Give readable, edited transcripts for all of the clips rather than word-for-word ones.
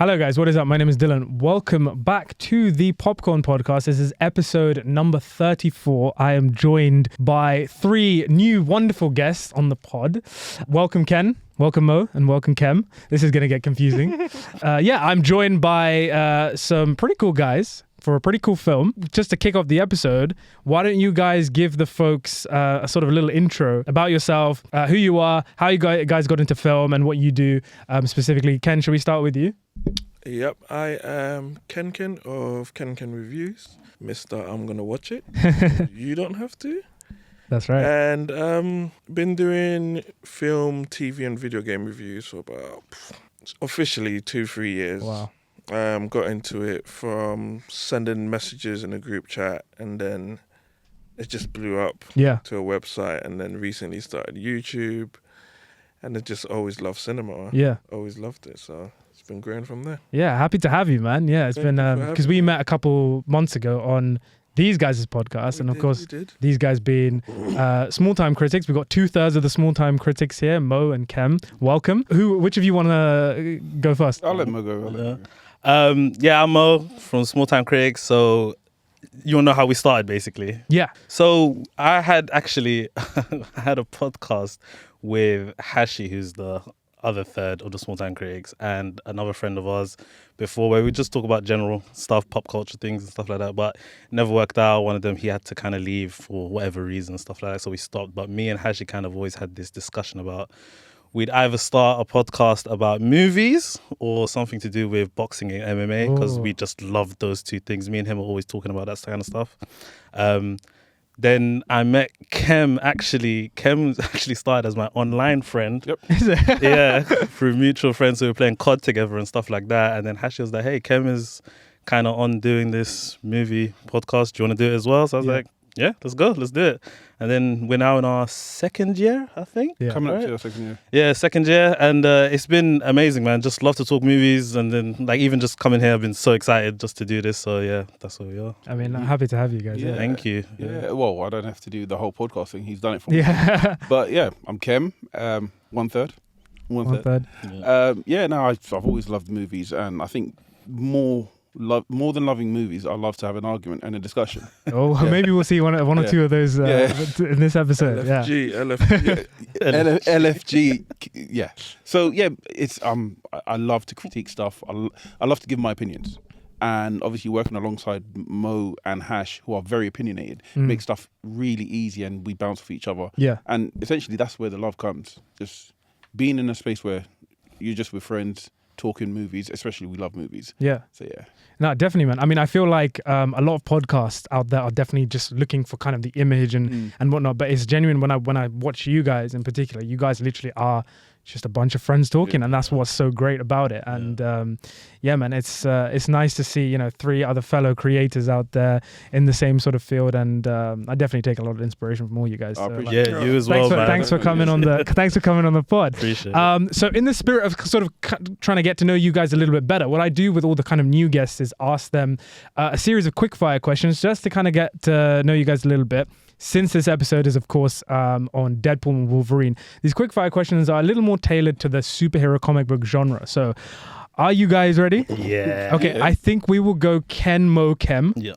Hello guys, what is up? My name is Dylan. Welcome back to the Popcorn Podcast. This is episode number 34. I am joined by three new wonderful guests on the pod. Welcome Ken, welcome Moe, and welcome Kem. This is going to get confusing. I'm joined by some pretty cool guys for a pretty cool film. Just to kick off the episode, why don't you guys give the folks a sort of a little intro about yourself, who you are, how you guys got into film and what you do specifically. Ken, should we start with you? Yep, I am Ken of KenKenReviews. Mr. I'm Gonna Watch It. You don't have to. That's right. And been doing film, TV and video game reviews for about officially 2-3 years. Wow. Got into it from sending messages in a group chat, and then it just blew up to a website, and then recently started YouTube, and I just always loved cinema. Yeah. Always loved it, so it's been growing from there. Yeah, happy to have you, man. Yeah, it's been because we met a couple months ago on these guys' podcast, and of course these guys being Small Time Critics. We've got 2/3 of the Small Time Critics here, Moe and Kem. Welcome. Which of you want to go first? I'll let Moe go. I'm Moe from Small Time Critics, so you want to know how we started, basically. Yeah. So I had actually I had a podcast with Hashi, who's the other third of the Small Time Critics, and another friend of ours before, where we just talk about general stuff, pop culture things and stuff like that, but it never worked out. One of them, he had to kind of leave for whatever reason, stuff like that, so we stopped. But me and Hashi kind of always had this discussion about we'd either start a podcast about movies or something to do with boxing and MMA, because we just loved those two things. Me and him are always talking about that kind of stuff. Then I met Kem. Kem actually started as my online friend. Yep. Yeah, through mutual friends who were playing COD together and stuff like that. And then Hashi was like, hey, Kem is kind of on doing this movie podcast. Do you want to do it as well? So I was like, yeah, let's go. Let's do it. And then we're now in our second year, I think. Yeah. Coming up to your second year. Yeah, second year. And it's been amazing, man. Just love to talk movies. And then even just coming here, I've been so excited just to do this. So yeah, that's where we are. I mean, I'm happy to have you guys. Yeah. Thank you. Yeah. Well, I don't have to do the whole podcast thing. He's done it for me. Yeah. But yeah, I'm Kem. One third. I've always loved movies, and I think more than loving movies, I love to have an argument and a discussion. Maybe we'll see one or two of those in this episode. LFG. Yeah. So yeah, it's I love to critique stuff. I love to give my opinions, and obviously working alongside Moe and Hash, who are very opinionated, makes stuff really easy, and we bounce off each other. Yeah. And essentially, that's where the love comes. Just being in a space where you're just with friends, talking movies, especially we love movies. Yeah. So yeah. No, definitely, man. I mean, I feel like a lot of podcasts out there are definitely just looking for kind of the image and whatnot. But it's genuine when I watch you guys in particular. You guys literally are just a bunch of friends talking, and that's what's so great about it. And man, it's nice to see three other fellow creators out there in the same sort of field. And I definitely take a lot of inspiration from all you guys. I appreciate you as well, man. Thanks for coming on the pod. Appreciate it. So in the spirit of sort of trying to get to know you guys a little bit better, what I do with all the kind of new guests is ask them a series of quickfire questions just to kind of get to know you guys a little bit. Since this episode is, of course, on Deadpool and Wolverine, these quickfire questions are a little more tailored to the superhero comic book genre. So, are you guys ready? Yeah. Okay, I think we will go Ken, Moe, Kem. Yeah.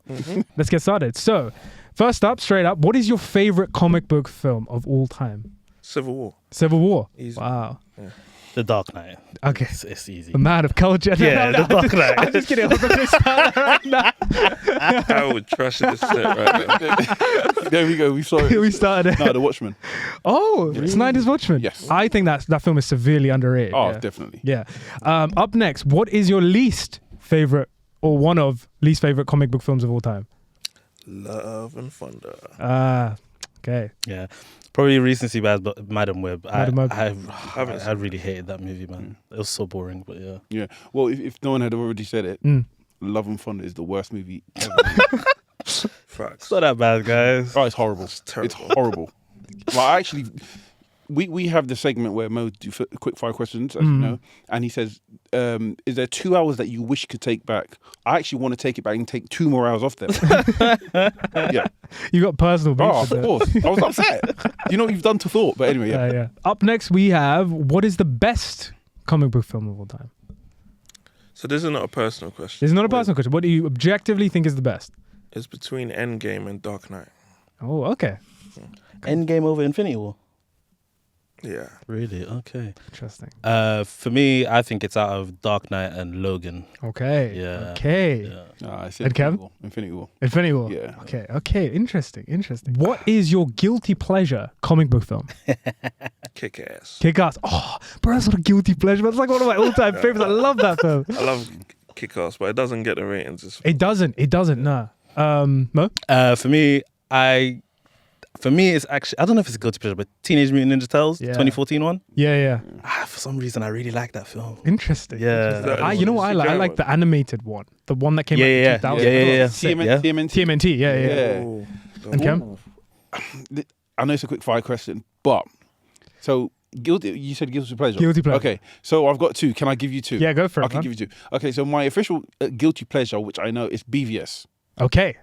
Let's get started. So, first up, straight up, what is your favorite comic book film of all time? Civil War. Civil War. Easy. Wow. Yeah. The Dark Knight. Okay. It's easy. The man of culture. Yeah, The Dark Knight. I'm just kidding. I'm not gonna start right now. I would trash this set right now. There we go. We saw it. We started it. No, The Watchmen. Oh, Snyder's Watchmen. Yes. I think that film is severely underrated. Oh, yeah. definitely. Yeah. Up next, what is your least favorite or one of least favorite comic book films of all time? Love and Thunder. Okay. Yeah. Probably recency bias, but Madam Web. Madam Web. I really hated that movie, man. It was so boring, but yeah. Yeah. Well, if no one had already said it, Love and Thunder is the worst movie ever. Facts. It's not that bad, guys. Oh, it's horrible. It's terrible. It's horrible. Like, actually, we have the segment where Moe do quick fire questions, as you know, and he says, is there 2 hours that you wish you could take back? I actually want to take it back and take 2 more hours off them. Yeah. You got personal beef. Oh, of course. I was upset. You know what you've done to Thought, but anyway, yeah. Yeah. Up next, we have what is the best comic book film of all time? So this is not a personal question. This is not a personal question. What do you objectively think is the best? It's between Endgame and Dark Knight. Oh, okay. Endgame over Infinity War. Yeah. Really? Okay. Interesting. For me, I think it's out of Dark Knight and Logan. Okay. Yeah. Okay. Yeah. It's And Kem? Infinity War. Infinity War. Yeah. Okay. Interesting. What is your guilty pleasure comic book film? Kick-Ass. Kick-Ass. Oh, bro, that's not a guilty pleasure. That's like one of my all-time favorites. I love that film. I love Kick-Ass, but it doesn't get the ratings. It doesn't. No. Mo? For me, it's actually, I don't know if it's a guilty pleasure, but Teenage Mutant Ninja Turtles, Yeah. 2014 one. Yeah. For some reason, I really like that film. Interesting. Yeah. You know what I like? I like the animated one. The one that came out in 2000. Yeah. TMNT. Yeah. Oh, And Kem? I know it's a quick fire question, but so guilty. You said guilty pleasure. Guilty pleasure. Okay, so I've got two. Can I give you two? Yeah, go for it. I can give you two. Okay, so my official guilty pleasure, which I know, is BVS. Okay.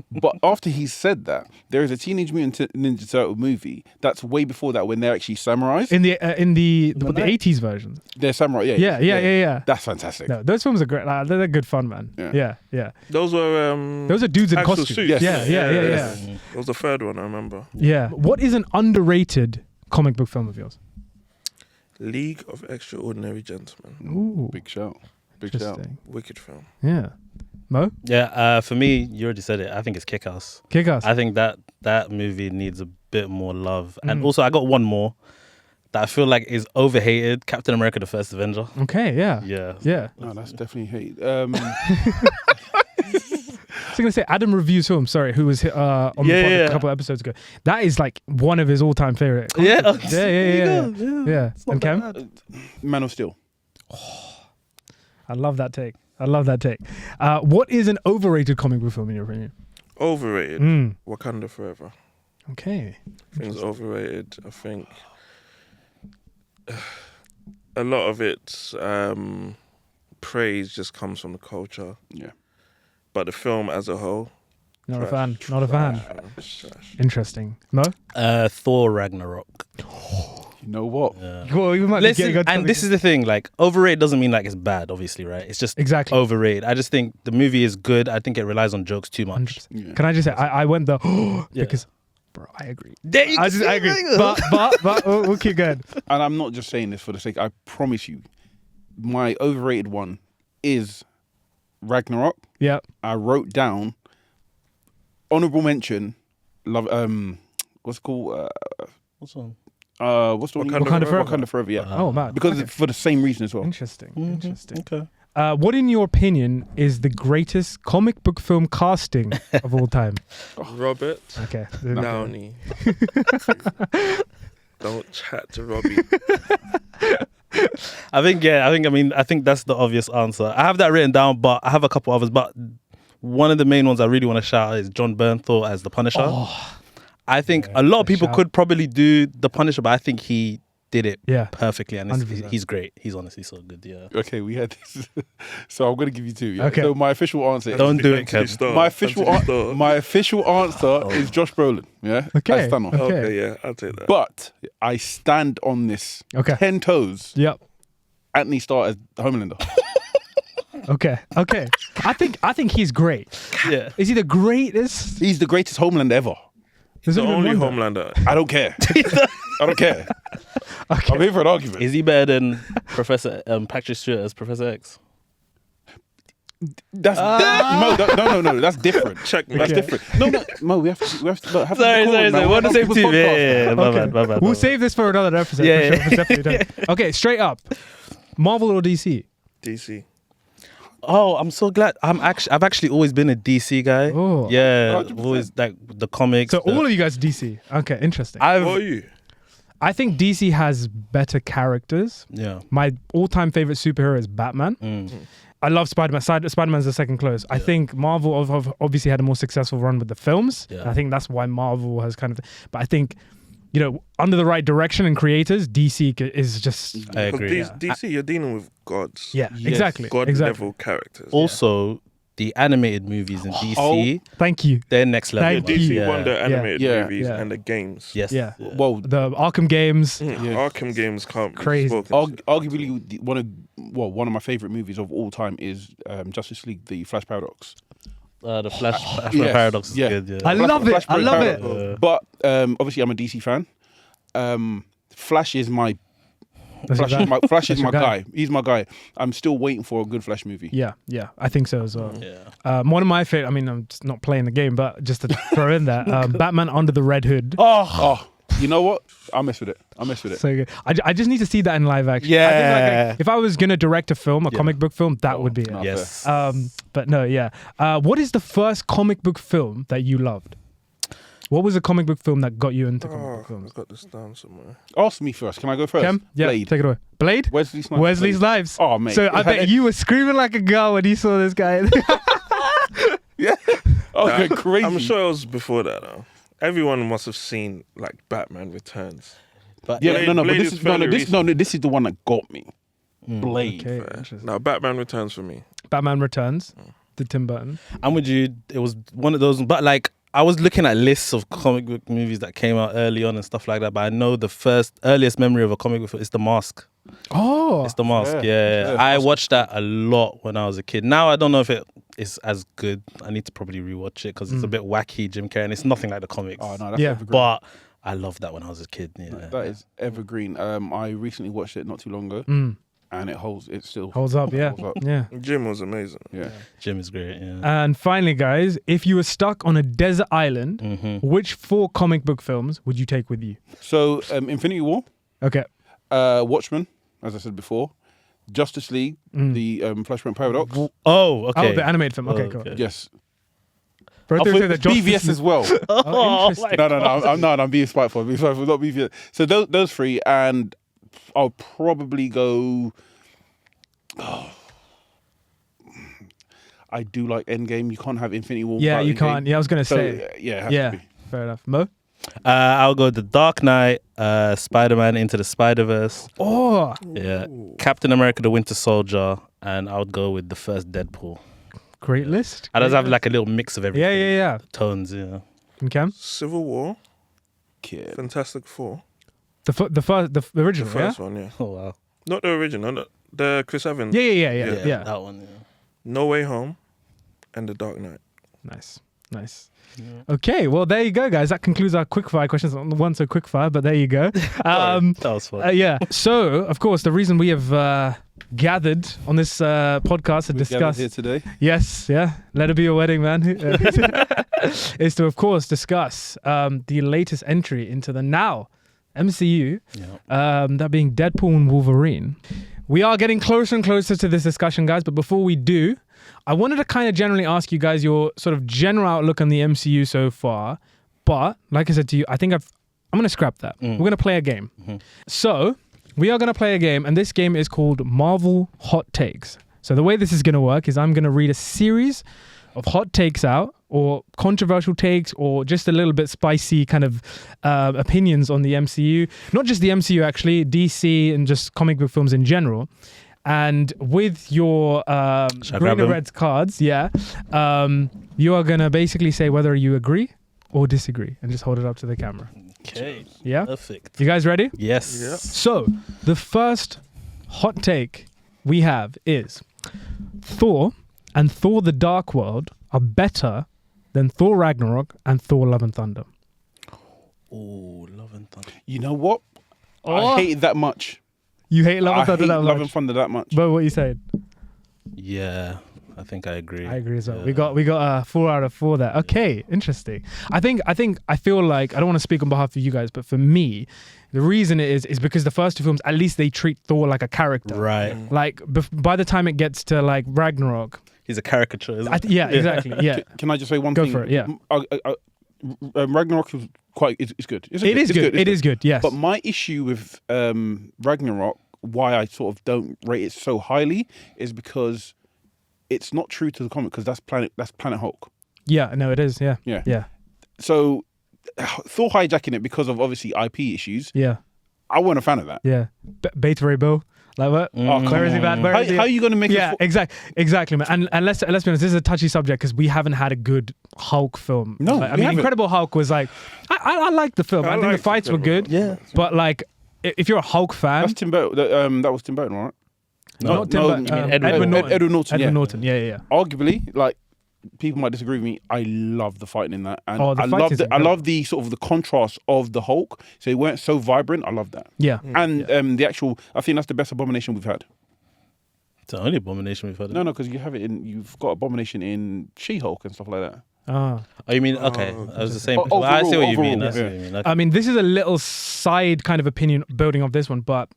But after he said that, there is a Teenage Mutant Ninja Turtle movie that's way before that when they're actually samurais. In the 80s version. They're samurai. Yeah. That's fantastic. No, those films are great. Like, they're good fun, man. Yeah. Those were Those are dudes in actual costumes. suits. Yeah. That was the third one I remember. Yeah. What is an underrated comic book film of yours? League of Extraordinary Gentlemen. Ooh. Big shout. Interesting. Wicked film. Yeah. Mo? Yeah, for me, you already said it. I think it's Kick-Ass. Kick-Ass. I think that movie needs a bit more love. And also, I got one more that I feel like is overhated. Captain America: The First Avenger. Okay, yeah. Yeah. No, that's definitely hate. I was going to say Adam reviews film, who was on the pod a couple of episodes ago. That is like one of his all-time favorite. Yeah. Yeah. And Kem? Man of Steel. I love that take. What is an overrated comic book film in your opinion? Overrated. Wakanda Forever. Okay. I think it's overrated. I think a lot of its praise just comes from the culture. Yeah. But the film as a whole, Not a trash. fan. Trash. Interesting. Mo? Thor Ragnarok. You know what? Yeah. Well, we might Listen, and this is the thing, like, overrated doesn't mean like it's bad, obviously, right? It's just exactly overrated. I just think the movie is good. I think it relies on jokes too much. Yeah. Can I just say, I went because, bro, I agree. There you I agree. But we'll keep going. And I'm not just saying this for the sake. I promise you, my overrated one is Ragnarok. Yeah. I wrote down honorable mention. What's it called? What's on? What's the one? Wakanda Forever. Yeah. Oh man. Because for the same reason as well. Interesting. Okay. What, in your opinion, is the greatest comic book film casting of all time? Robert Okay. Downey. Don't chat to Robbie. I think that's the obvious answer. I have that written down, but I have a couple others. But one of the main ones I really want to shout out is John Bernthal as the Punisher. I think a lot of people could probably do the Punisher, but I think he did it perfectly, and he's great. He's honestly so good. Yeah. Okay, we had this. So I'm going to give you two. Yeah? Okay. So my official answer. Don't do it, Kev. My official answer is Josh Brolin. Yeah. Okay. As Thanos. Okay, yeah, I'll take that. But I stand on this. Okay. 10 toes. Yep. Anthony Starr as Homelander. Okay. I think he's great. Yeah. Is he the greatest? He's the greatest Homelander ever. He's the only Homelander. I don't care. I don't care. Okay. I'm here for an argument. Is he better than Professor Patrick Stewart as Professor X? That's no. That's different. That's different. No, Mo. We have to have Sorry. We're on the same team. Yeah. My bad. We'll save this for another episode. Yeah. For sure. Definitely done. Okay, straight up, Marvel or DC? DC. Oh, I'm so glad. I've actually always been a DC guy. Oh. Yeah, 100%. always like the comics. So all of you guys DC. Okay, interesting. What are you? I think DC has better characters. Yeah. My all-time favorite superhero is Batman. I love Spider-Man. Spider-Man's the second close. I think Marvel have obviously had a more successful run with the films. Yeah. And I think that's why Marvel has kind of... But I think, under the right direction and creators, DC is just... I agree. DC, you're dealing with gods. Yeah, Yes. exactly. God level characters. Also, the animated movies in DC, thank you. they're next level. Thank you. DC Wonder animated Yeah. movies Yeah. and the games. Yes. Yeah. Well, The Arkham games. Arkham games can't be Crazy. spoken to. arguably one of my favorite movies of all time is Justice League: The Flash Paradox. The Flash Yeah. Paradox is Yeah. good. Yeah. I love it. I love it. But obviously, I'm a DC fan. Flash is my That's your guy? Flash is That's my your guy. guy. He's my guy. I'm still waiting for a good Flash movie. Yeah, I think so as well. Yeah. One of my favorite, I mean, I'm just not playing the game, but just to throw in there, Batman Under the Red Hood. Oh, you know what? I'll mess with it. So good. I just need to see that in live action. Yeah. I think like, if I was going to direct a film, a comic book film, that would be it. no. Yes. But no, yeah. What is the first comic book film that you loved? What was a comic book film that got you into comic book films? I've got this down somewhere. Ask me first. Can I go first? Kem? Yeah, Blade. take it away. Blade? Wesley Snipes. Wesley Blade. Snipes. Oh, mate. So I bet you were screaming like a girl when you saw this guy. Yeah. Oh, Nah, crazy. I'm sure it was before that though. Everyone must have seen like Batman Returns. But Yeah, Blade- no, but Blade this is is fairly this is the one that got me. Blade. Okay, Fair. interesting. Now Batman Returns for me. Batman Returns, the Tim Burton. I'm with you. It was one of those, but like I was looking at lists of comic book movies that came out early on and stuff like that. But I know the earliest memory of a comic book is The Mask. Oh, It's The Mask. Yeah. Yeah. I watched that a lot when I was a kid. Now I don't know if it is as good. I need to probably rewatch it because it's a bit wacky, Jim Carrey, and it's nothing like the comics. Oh no, that's Yeah. evergreen. But I loved that when I was a kid. Yeah. That is evergreen. I recently watched it not too long ago, and it still holds up. Yeah, holds up. yeah. Jim was amazing. Yeah. Jim is great. Yeah. And finally, guys, if you were stuck on a desert island, which 4 comic book films would you take with you? So Infinity War, Okay. Watchmen, as I said before, Justice League, the Flashpoint Paradox. Oh, okay. Oh, the animated film. Okay, Oh, cool. okay. Yes. Both of you say the Justice BVS League- as well. Oh, interesting. No, I'm being spiteful. Not BVS. So those 3, and I'll probably go. I do like Endgame. You can't have Infinity War. Yeah, without you Endgame. can't. Yeah, I was gonna So say. yeah, it has Yeah, to be. fair enough. Mo? I'll go The Dark Knight, Spider-Man Into the Spider-Verse. Oh, Yeah. Captain America: The Winter Soldier, and I would go with the first Deadpool. great list. I just have like a little mix of everything. Yeah. Tones, yeah. And Cam? Civil War, Kid. Fantastic Four. The original, The yeah? first one, yeah. Oh wow. Not the original, the Chris Evans. Yeah. That one. Yeah. No Way Home and The Dark Knight. Nice. Okay, well, there you go, guys. That concludes our quickfire questions. Not one so quickfire, but there you go. That was fun. Yeah. So, of course, the reason we have gathered on this podcast to Gathered discuss. here today. Yes, yeah. Let it be your wedding, man. Is to, of course, discuss the latest entry into the now MCU, that being Deadpool and Wolverine. We are getting closer and closer to this discussion, guys. But before we do, I wanted to kind of generally ask you guys your sort of general outlook on the MCU so far. But like I said to you, I think I'm going to scrap that. We're going to play a game. So we are going to play a game, and this game is called Marvel Hot Takes. So the way this is going to work is I'm going to read a series of hot takes out, or controversial takes, or just a little bit spicy kind of opinions on the MCU. Not just the MCU, actually, DC and just comic book films in general. And with your green and red cards, you are going to basically say whether you agree or disagree, and just hold it up to the camera. Okay. Yeah? Perfect. You guys ready? Yes. Yep. So, the first hot take we have is Thor and Thor the Dark World are better than Thor Ragnarok and Thor Love and Thunder. Oh, Love and Thunder. You know what? Oh. I hate it that much. You hate Love and Thunder hate that Love much? and Thunder that much. But what are you saying? Yeah, I think I agree. I agree as well. Yeah. We got 4 out of 4 there. Okay, interesting. I feel like, I don't want to speak on behalf of you guys, but for me, the reason it is because the first 2 films, at least they treat Thor like a character. Right. Like by the time it gets to like Ragnarok, He's a caricature, isn't he? yeah, exactly. Yeah. Can I just say one Go thing? for it, yeah. Ragnarok is it's good. It's It is good, yes. But my issue with Ragnarok, why I sort of don't rate it so highly, is because it's not true to the comic, because that's Planet Hulk. Yeah, no, it is. Yeah. Yeah. So Thor hijacking it because of obviously IP issues. Yeah. I wasn't a fan of that. Yeah. Beta Ray Bill. Like what? Where is he bad? Where is he? How are you going to make Yeah, exactly, man. And let's be honest, this is a touchy subject because we haven't had a good Hulk film. No, like, I mean, haven't. Incredible Hulk was like, I liked the film. I think the fights were good. Yeah. But like, if you're a Hulk fan, That's Tim Burton. That was Tim Burton, right? not Tim Burton, Edward Norton. Edward Norton. Edward Yeah. Norton. Yeah. Arguably, like, people might disagree with me. I love the fighting in that, and The I fight is love the sort of the contrast of the Hulk. So they weren't so vibrant. I love that. Yeah. And the actual, I think that's the best Abomination we've had. It's the only Abomination we've had. No, because you've got Abomination in She-Hulk and stuff like that. Oh, you mean okay? I was the same. Overall, I see what you mean. overall, I see what you mean. I mean, this is a little side kind of opinion building of this one, but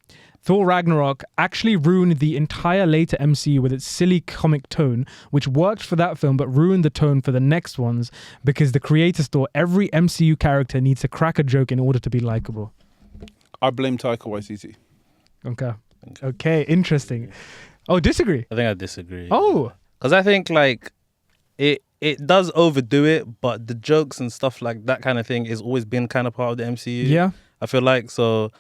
Thor Ragnarok actually ruined the entire later MCU with its silly comic tone, which worked for that film, but ruined the tone for the next ones because the creators thought every MCU character needs to crack a joke in order to be likable. I blame Taika Waititi. Okay, interesting. Oh, disagree? I think I disagree. Oh. Because I think like it does overdo it, but the jokes and stuff like that kind of thing has always been kind of part of the MCU. Yeah. I feel like so.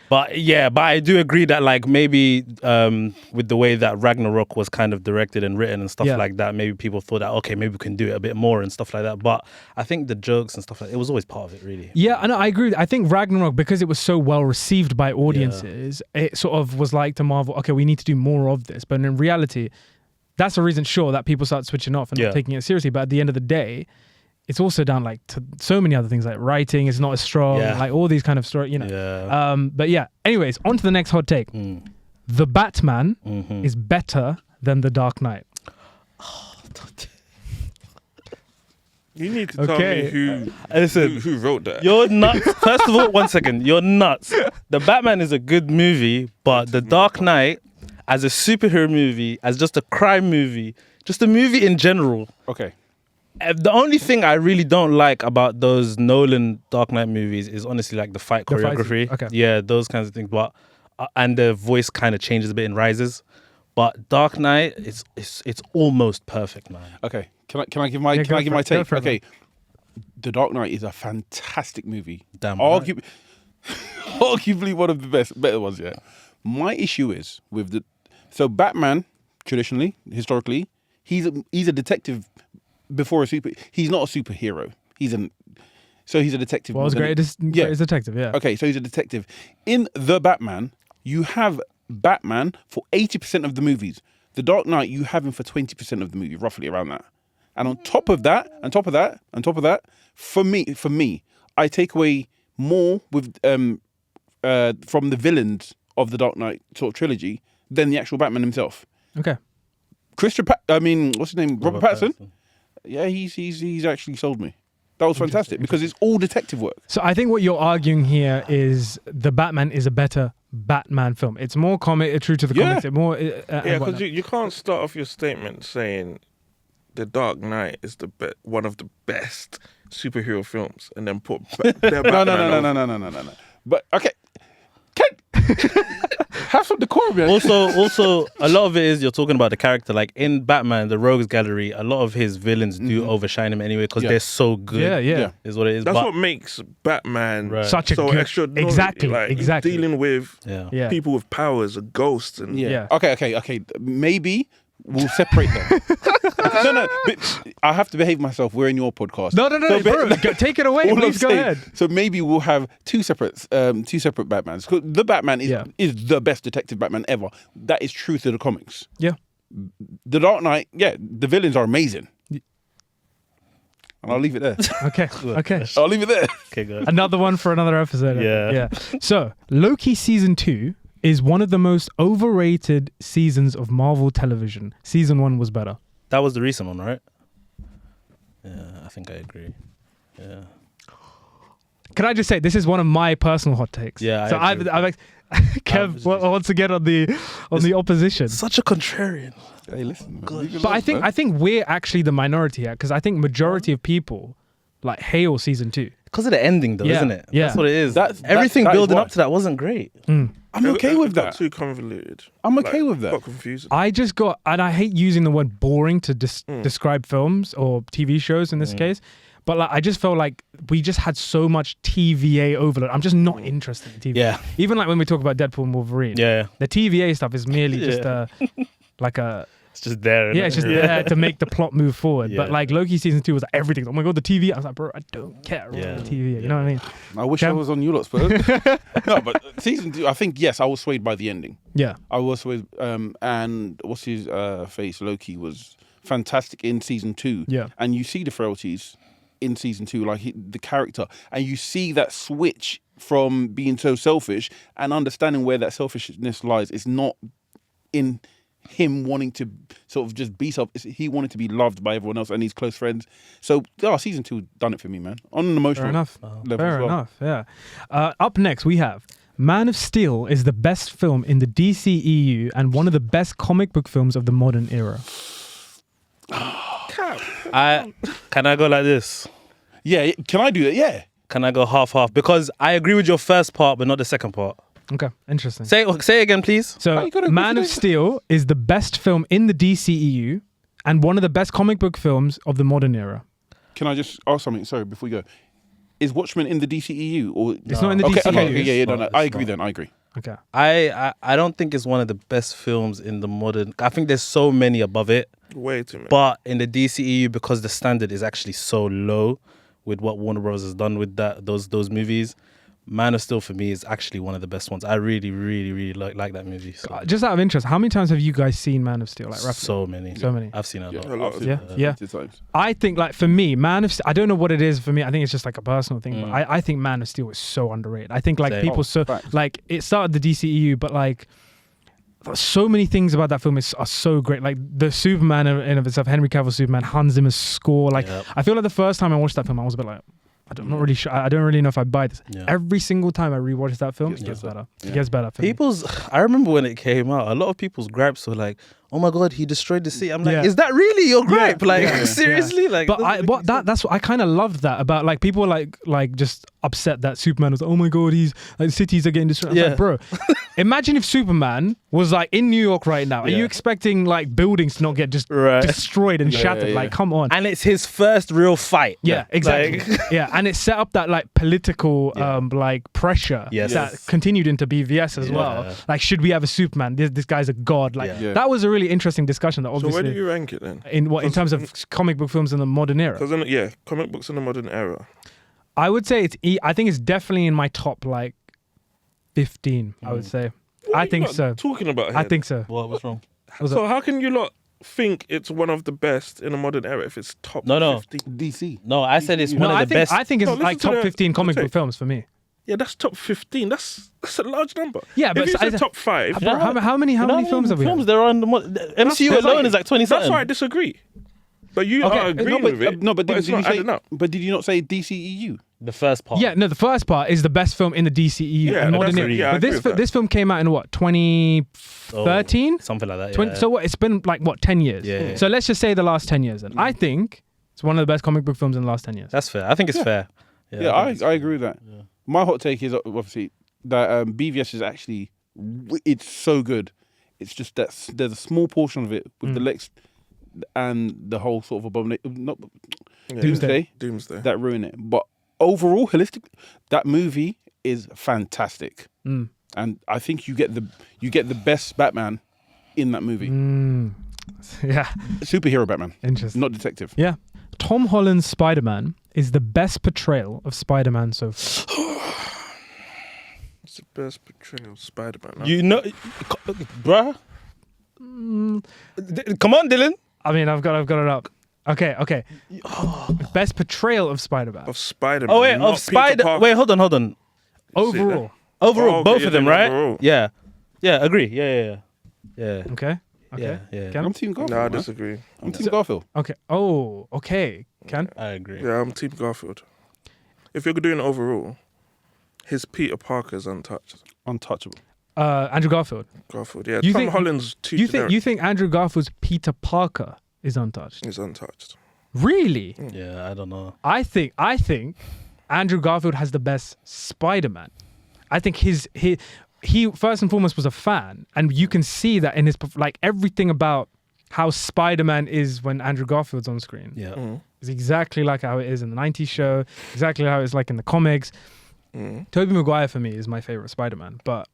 But I do agree that like maybe with the way that Ragnarok was kind of directed and written and stuff like that, maybe people thought that, okay, maybe we can do it a bit more and stuff like that. But I think the jokes and stuff like that, it was always part of it, really. Yeah, I agree. I think Ragnarok, because it was so well received by audiences, it sort of was like to Marvel, okay, we need to do more of this. But in reality, that's the reason, sure, that people start switching off and not taking it seriously. But at the end of the day, it's also down like to so many other things, like writing is not as strong, like all these kind of stories, you know. Yeah. But yeah, anyways, on to the next hot take. The Batman is better than The Dark Knight. You need to tell me who wrote that. You're nuts. First of all, 1 second. You're nuts. The Batman is a good movie, but The Dark Knight, as a superhero movie, as just a crime movie, just a movie in general. Okay. The only thing I really don't like about those Nolan Dark Knight movies is honestly like the fight choreography. Okay. Yeah, those kinds of things. But and the voice kind of changes a bit in Rises. But Dark Knight, it's almost perfect, man. Okay. Can I give my take? Okay. The Dark Knight is a fantastic movie. Damn right. Arguably one of the better ones, yeah. My issue is with so Batman, traditionally, historically, he's a detective before he's not a superhero. He's a detective. Well, greatest detective, yeah. Okay, so he's a detective. In The Batman, you have Batman for 80% of the movies. The Dark Knight, you have him for 20% of the movie, roughly around that. And on top of that, for me, I take away more with from the villains of the Dark Knight sort of trilogy than the actual Batman himself. Okay. what's his name? Robert Pattinson. Yeah, he's actually sold me. That was fantastic because it's all detective work. So I think what you're arguing here is The Batman is a better Batman film. It's more true to the comics. It's more because you can't start off your statement saying The Dark Knight is one of the best superhero films and then put their Batman No. But okay, have some decorum. Man. Also, a lot of it is you're talking about the character. Like in Batman, the Rogues Gallery, a lot of his villains do overshine him anyway because they're so good. Yeah. Is what it is. That's what makes Batman such a good extraordinary. Exactly. Dealing with people with powers, ghosts, and Okay. Maybe we'll separate them. No. But I have to behave myself. We're in your podcast. No, bro. Take it away. Please go ahead. So maybe we'll have two separate Batmans. The Batman is the best detective Batman ever. That is true to the comics. Yeah. The Dark Knight, the villains are amazing. And I'll leave it there. Okay. I'll leave it there. Okay, good. Another one for another episode. Yeah. So Loki season 2 is one of the most overrated seasons of Marvel television. Season 1 was better. That was the recent one, right? Yeah, I think I agree. Yeah. Can I just say this is one of my personal hot takes? Yeah. So I've Kev once again on the opposition. Such a contrarian. Hey, listen. But I think we're actually the minority here because I think majority of people like hail season 2 because of the ending, though, isn't it? Yeah, that's what it is. Everything building up to that wasn't great. I'm okay with that. Got too convoluted. I'm okay with that. Got confusing. And I hate using the word boring to describe films or TV shows in this case, But like, I just felt like we just had so much TVA overload. I'm just not interested in TVA. Yeah. Even like when we talk about Deadpool and Wolverine. Yeah. The TVA stuff is merely just like a... It's just there. Yeah, it's just there to make the plot move forward. Yeah. But like Loki season 2 was like everything. Oh my god, the TVA. I was like, bro, I don't care about the TVA. You know what I mean? I wish I was on you lot, Spurs. No, but season 2, I think, yes, I was swayed by the ending. Yeah. I was swayed. And what's his face? Loki was fantastic in season 2. Yeah. And you see the frailties in season 2, like the character. And you see that switch from being so selfish and understanding where that selfishness lies. It's not in him wanting to sort of just be self. He wanted to be loved by everyone else and his close friends. So season 2 done it for me, man. On an emotional level Fair as well. enough, yeah. Up next we have Man of Steel is the best film in the DCEU and one of the best comic book films of the modern era. Can I go like this? Yeah, can I do it? Yeah. Can I go half? Because I agree with your first part, but not the second part. Okay, interesting. Say it again, please. So, Man of Steel is the best film in the DCEU and one of the best comic book films of the modern era. Can I just ask something? Sorry, before we go. Is Watchmen in the DCEU? Or It's not in the DCEU. Okay, no. I agree not. then. I agree. Okay. I don't think it's one of the best films in the modern. I think there's so many above it. Way too many. But in the DCEU, because the standard is actually so low with what Warner Bros. Has done with those movies, Man of Steel for me is actually one of the best ones. I really, really, really like that movie. So. Just out of interest, how many times have you guys seen Man of Steel? Like roughly? So many. I've seen it a lot. Yeah. I think like for me, Man of Steel, I don't know what it is for me. I think it's just like a personal thing. But I think Man of Steel is so underrated. I think like people like it started the DCEU, but like so many things about that film are so great. Like the Superman in of itself, Henry Cavill Superman, Hans Zimmer's score. Like I feel like the first time I watched that film, I was a bit like, I'm not really sure. I don't really know if I buy this. Yeah. Every single time I rewatch that film, it gets better. It gets better. I remember when it came out, a lot of people's gripes were like, "Oh my god, he destroyed the city." I'm like, is that really your gripe? Seriously? Like, that's what I kind of loved that about. Like people were like just upset that Superman was like, "Oh my god, he's like cities are getting destroyed." I was like, bro, imagine if Superman was like in New York right now. Are you expecting like buildings to not get just destroyed and shattered? Like, come on. And it's his first real fight. Yeah, exactly. And it set up that like political like pressure that continued into BVS as well. Like, should we have a Superman? This guy's a god. Like that was a really interesting discussion. That obviously. So where do you rank it then? In terms of comic book films in the modern era? Because comic books in the modern era. I would say I think it's definitely in my top like 15. I would say. I think so. Talking about here? I think so. What's wrong? So how can you not think it's one of the best in the modern era if it's top 15? DC. No, I said it's one of the best. I think it's like top 15 comic book films for me. Yeah, that's top 15. That's a large number. Yeah, but if it's top 5, how many films have we? Films there are on the MCU alone is like 20 something. That's why I disagree. But you are agreeing with it. No, but it's not adding up. But did you not say DCEU? The first part. Yeah, no, the first part is the best film in the DCEU. Yeah, modern era. But this film came out in what, 2013? Something like that. So what? It's been like what, 10 years? Yeah. So let's just say the last 10 years. Then I think it's one of the best comic book films in the last 10 years. That's fair. I think it's fair. Yeah, I agree with that. Yeah. My hot take is obviously that BVS is actually it's so good. It's just that there's a small portion of it with the Lex and the whole sort of abomination, Doomsday that ruin it. But overall, holistic, that movie is fantastic, and I think you get the best Batman in that movie. Yeah, superhero Batman. Interesting, not detective. Yeah, Tom Holland's Spider-Man is the best portrayal of Spider-Man so far. It's the best portrayal of Spider-Man. Huh? You know, bruh. Come on, Dylan. I mean, I've got it up. Okay. Best portrayal of Spider-Man. Of Spider-Man. Oh wait, of Spider. Wait, hold on. Overall, both of them, right? Overall. Yeah. Agree. Yeah. Okay. Yeah. I'm Team Garfield. No, I disagree. I'm Team Garfield. Okay. Oh, okay. Ken? I agree. Yeah, I'm Team Garfield. If you're doing overall, his Peter Parker is untouchable. Andrew Garfield. Yeah. Tom Holland's too generic. You think Andrew Garfield's Peter Parker is untouched? He's untouched. Really? Yeah, I don't know. I think Andrew Garfield has the best Spider-Man. I think he first and foremost was a fan, and you can see that in his like everything about how Spider-Man is when Andrew Garfield's on screen. Yeah. It's exactly like how it is in the 90s show, exactly how it's like in the comics. Tobey Maguire for me is my favorite Spider-Man, but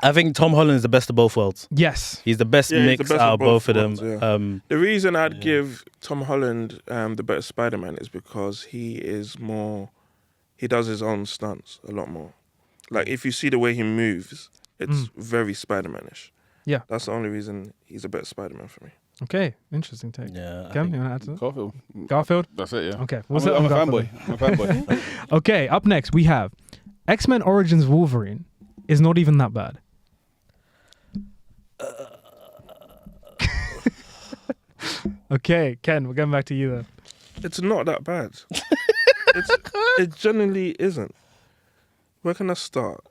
I think Tom Holland is the best of both worlds. yes, He's the best mix out of both of them. Yeah. The reason I'd give Tom Holland the better Spider-Man is because he does his own stunts a lot more. Like, if you see the way he moves, it's very Spider-Man-ish. Yeah. That's the only reason he's a better Spider-Man for me. Okay, interesting take. Yeah. Kem, you want to add to that? Garfield? That's it, yeah. Okay. I'm a fanboy. I'm a fanboy. Okay, up next we have X-Men Origins Wolverine is not even that bad. Okay, Ken, we're going back to you then. It's not that bad. It genuinely isn't. Where can I start?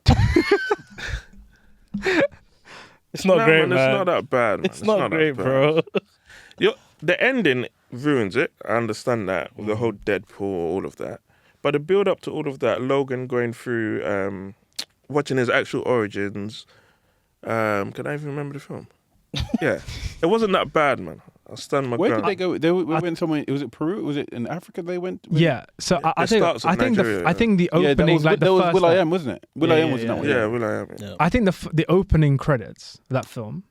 It's not great, man. It's not that bad, man. It's not great, bro. The ending ruins it. I understand that. With the whole Deadpool, all of that. But the build up to all of that, Logan going through, watching his actual origins. Can I even remember the film? Yeah. It wasn't that bad, man. I'll stand my Where ground. did they go? They went somewhere. Was it Peru? Was it in Africa they went? Yeah. So I think Nigeria, I think the opening, that was, like the that was first, Will.i.am, wasn't it? Will.i.am was in that one. Yeah, Will.i.am. Yeah. I think the opening credits of that film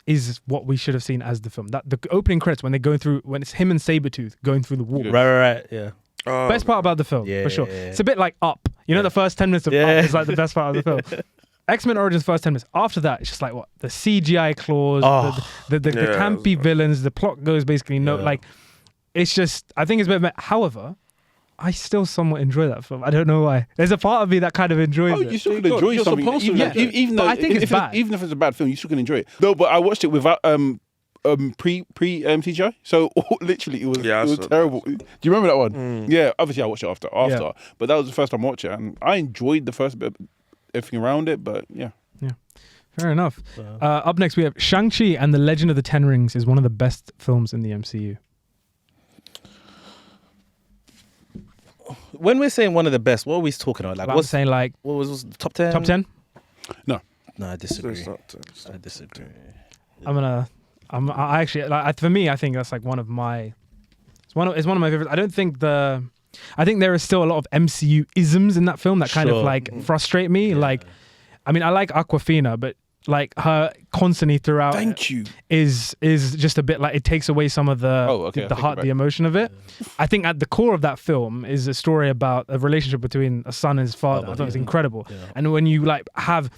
is what we should have seen as the film. That the opening credits when it's him and Sabretooth going through the wall. Right. Yeah. Best part about the film, for sure. Yeah. It's a bit like Up. You know, the first 10 minutes of Up is like the best part of the film. X-Men Origins first 10 minutes. After that, it's just like what? The CGI claws, the campy villains, the plot goes basically it's just, I think it's a bit, however, I still somewhat enjoy that film. I don't know why. There's a part of me that kind of enjoys it. You still can enjoy something. Even though, I think it's bad. Even if it's a bad film, you still can enjoy it. No, but I watched it without pre CGI. So literally it was terrible. Do you remember that one? Yeah, obviously I watched it after. But that was the first time I watched it, and I enjoyed the first bit, everything around it. But yeah. Fair enough. Up next we have Shang-Chi and the Legend of the Ten Rings is one of the best films in the MCU. When we're saying one of the best, what are we talking about? Like, what's saying like what was the top 10? Top 10? No, I disagree. I disagree. I actually like, for me, I think that's like one of my favorites. I think there is still a lot of MCU isms in that film that kind of like frustrate me. Yeah. Like, I mean, I like Awkwafina, but like her constantly throughout is just a bit like it takes away some of the heart, the emotion of it. Yeah. I think at the core of that film is a story about a relationship between a son and his father. I thought it was incredible. Yeah. And when you like have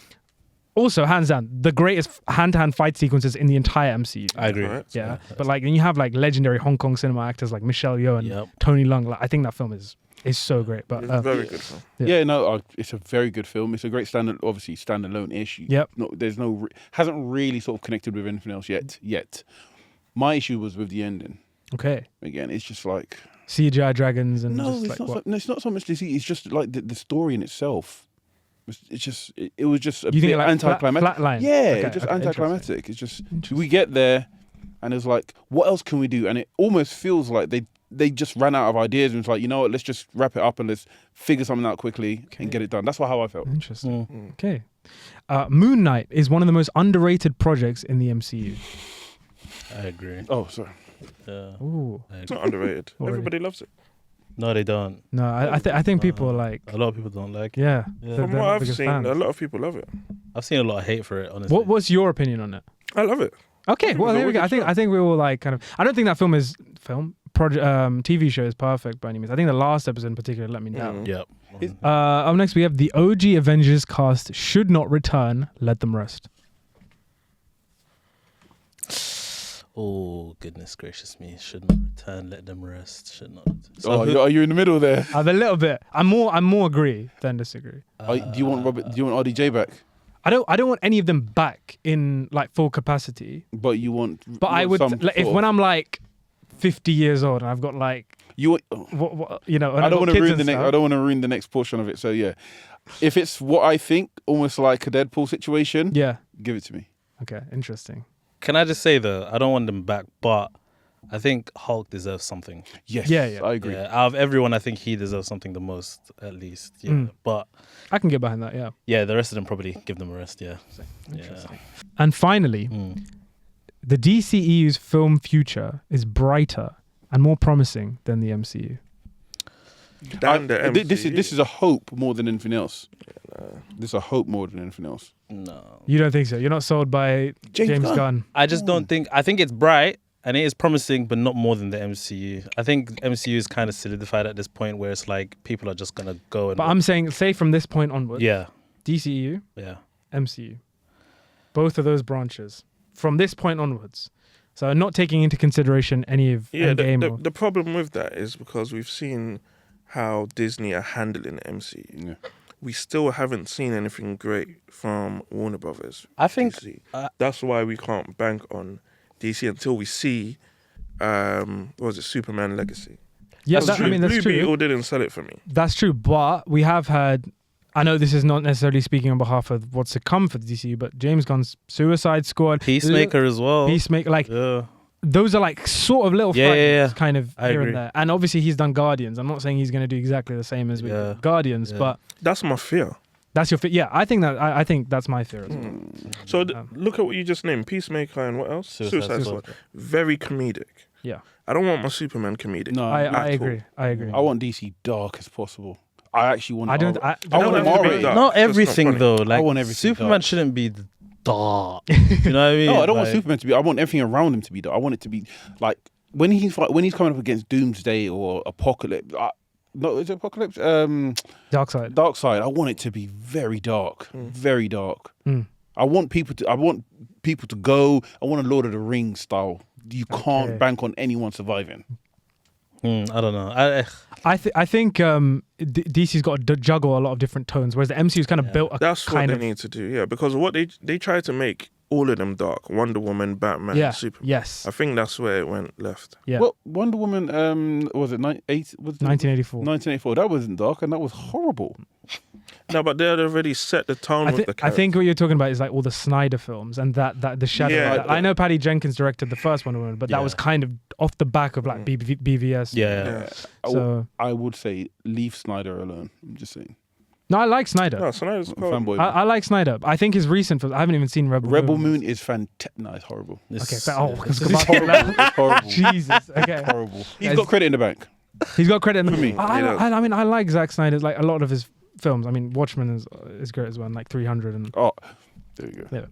also hands down the greatest hand-to-hand fight sequences in the entire MCU. I agree. Right. Yeah. But like when you have like legendary Hong Kong cinema actors like Michelle Yeoh and Tony Leung, like, I think that film is so great. But it's a very good film. It's a very good film. It's a great standalone issue. Yep. Hasn't really sort of connected with anything else yet. My issue was with the ending. Okay. Again, it's just like CGI dragons and it's not so much the CGI. It's just like the story in itself. It was just a bit like anticlimactic. Flatline. Yeah, just anticlimactic. It's just we get there, and it's like, what else can we do? And it almost feels like they just ran out of ideas and it's like, you know what, let's just wrap it up and let's figure something out quickly and get it done. That's how I felt. Interesting. Okay. Moon Knight is one of the most underrated projects in the MCU. I agree. Oh, sorry. Yeah. Ooh. It's not underrated. Everybody loves it. No, they don't. No, I think people like. A lot of people don't like it. Yeah. From what I've seen, a lot of people love it. I've seen a lot of hate for it, honestly. What's your opinion on it? I love it. Okay, well there we go. I think we all like kind of. I don't think that TV show is perfect by any means. I think the last episode in particular let me down. Yep. Up next we have the OG Avengers cast should not return. Let them rest. Oh, goodness gracious me. Should not return, let them rest. Should not. So are you in the middle there? I'm a little bit. I'm more agree than disagree. Do you want RDJ back? I don't want any of them back in like full capacity. But you want. But I would when I'm like 50 years old and I've got like I don't want to ruin the next. I don't want to ruin the next portion of it. So yeah, if it's what I think, almost like a Deadpool situation, give it to me. Okay, interesting. Can I just say though, I don't want them back, but I think Hulk deserves something. Yes, yeah, I agree. Yeah, out of everyone, I think he deserves something the most, at least. Yeah, but I can get behind that. Yeah. Yeah, the rest of them probably give them a rest. Yeah. Interesting. And finally, The DCEU's film future is brighter and more promising than the MCU. This is a hope more than anything else. This is a hope more than anything else. No. You don't think so? You're not sold by James Gunn? I just don't think... I think it's bright and it is promising, but not more than the MCU. I think MCU is kind of solidified at this point where it's like people are just going to go and... But I'm saying, say from this point onwards. Yeah. DCEU. Yeah. MCU. Both of those branches. From this point onwards. So not taking into consideration any of Endgame. The problem with that is because we've seen how Disney are handling the MCU. Yeah. We still haven't seen anything great from Warner Brothers. I think that's why we can't bank on DC until we see, Superman Legacy. Yeah, that's Blue true. Beetle didn't sell it for me. That's true, but we have had. I know this is not necessarily speaking on behalf of what's to come for the DCU, but James Gunn's Suicide Squad, Peacemaker as well. Peacemaker, those are like sort of little fragments kind of here and there. And obviously he's done Guardians. I'm not saying he's going to do exactly the same as with Guardians, but that's my fear. That's your fear. Yeah, I think that's my fear as well. So look at what you just named: Peacemaker and what else? Suicide Squad. Very comedic. Yeah. I don't want my Superman comedic. No, I agree. I want DC dark as possible. I actually want. I want not everything though. Like I want everything Superman dark. shouldn't be dark. You know what I mean? No, I don't want Superman to be. I want everything around him to be dark. I want it to be like when he's coming up against Doomsday or Apocalypse. No, is it Apocalypse? Darkseid. Darkseid. I want it to be very dark, very dark. I want people to go. I want a Lord of the Rings style. You can't bank on anyone surviving. I don't know. I think DC's got to juggle a lot of different tones, whereas the MCU's kind of built a That's kind what they need to do, yeah. Because what they tried to make all of them dark. Wonder Woman, Batman, Superman. Yes. I think that's where it went left. Yeah. Well, Wonder Woman, was it 1984? 1984. That wasn't dark, and that was horrible. No, but they had already set the tone with the character. I think what you're talking about is like all the Snyder films and that the shadow. Yeah, I know Patty Jenkins directed the first Wonder Woman, but that was kind of off the back of like BVS. Yeah. So I would say leave Snyder alone. I'm just saying. No, I like Snyder. No, Snyder's cool. Fanboy. I like Snyder. I think his recent films. I haven't even seen Rebel Moon is fantastic. No, it's horrible. It's horrible. It's horrible. Jesus. Okay. It's horrible. He's got credit in the bank. He's got credit in the bank. I mean, I like Zack Snyder's like a lot of his films. I mean, Watchmen is great as well, like 300 and. Oh, there you go.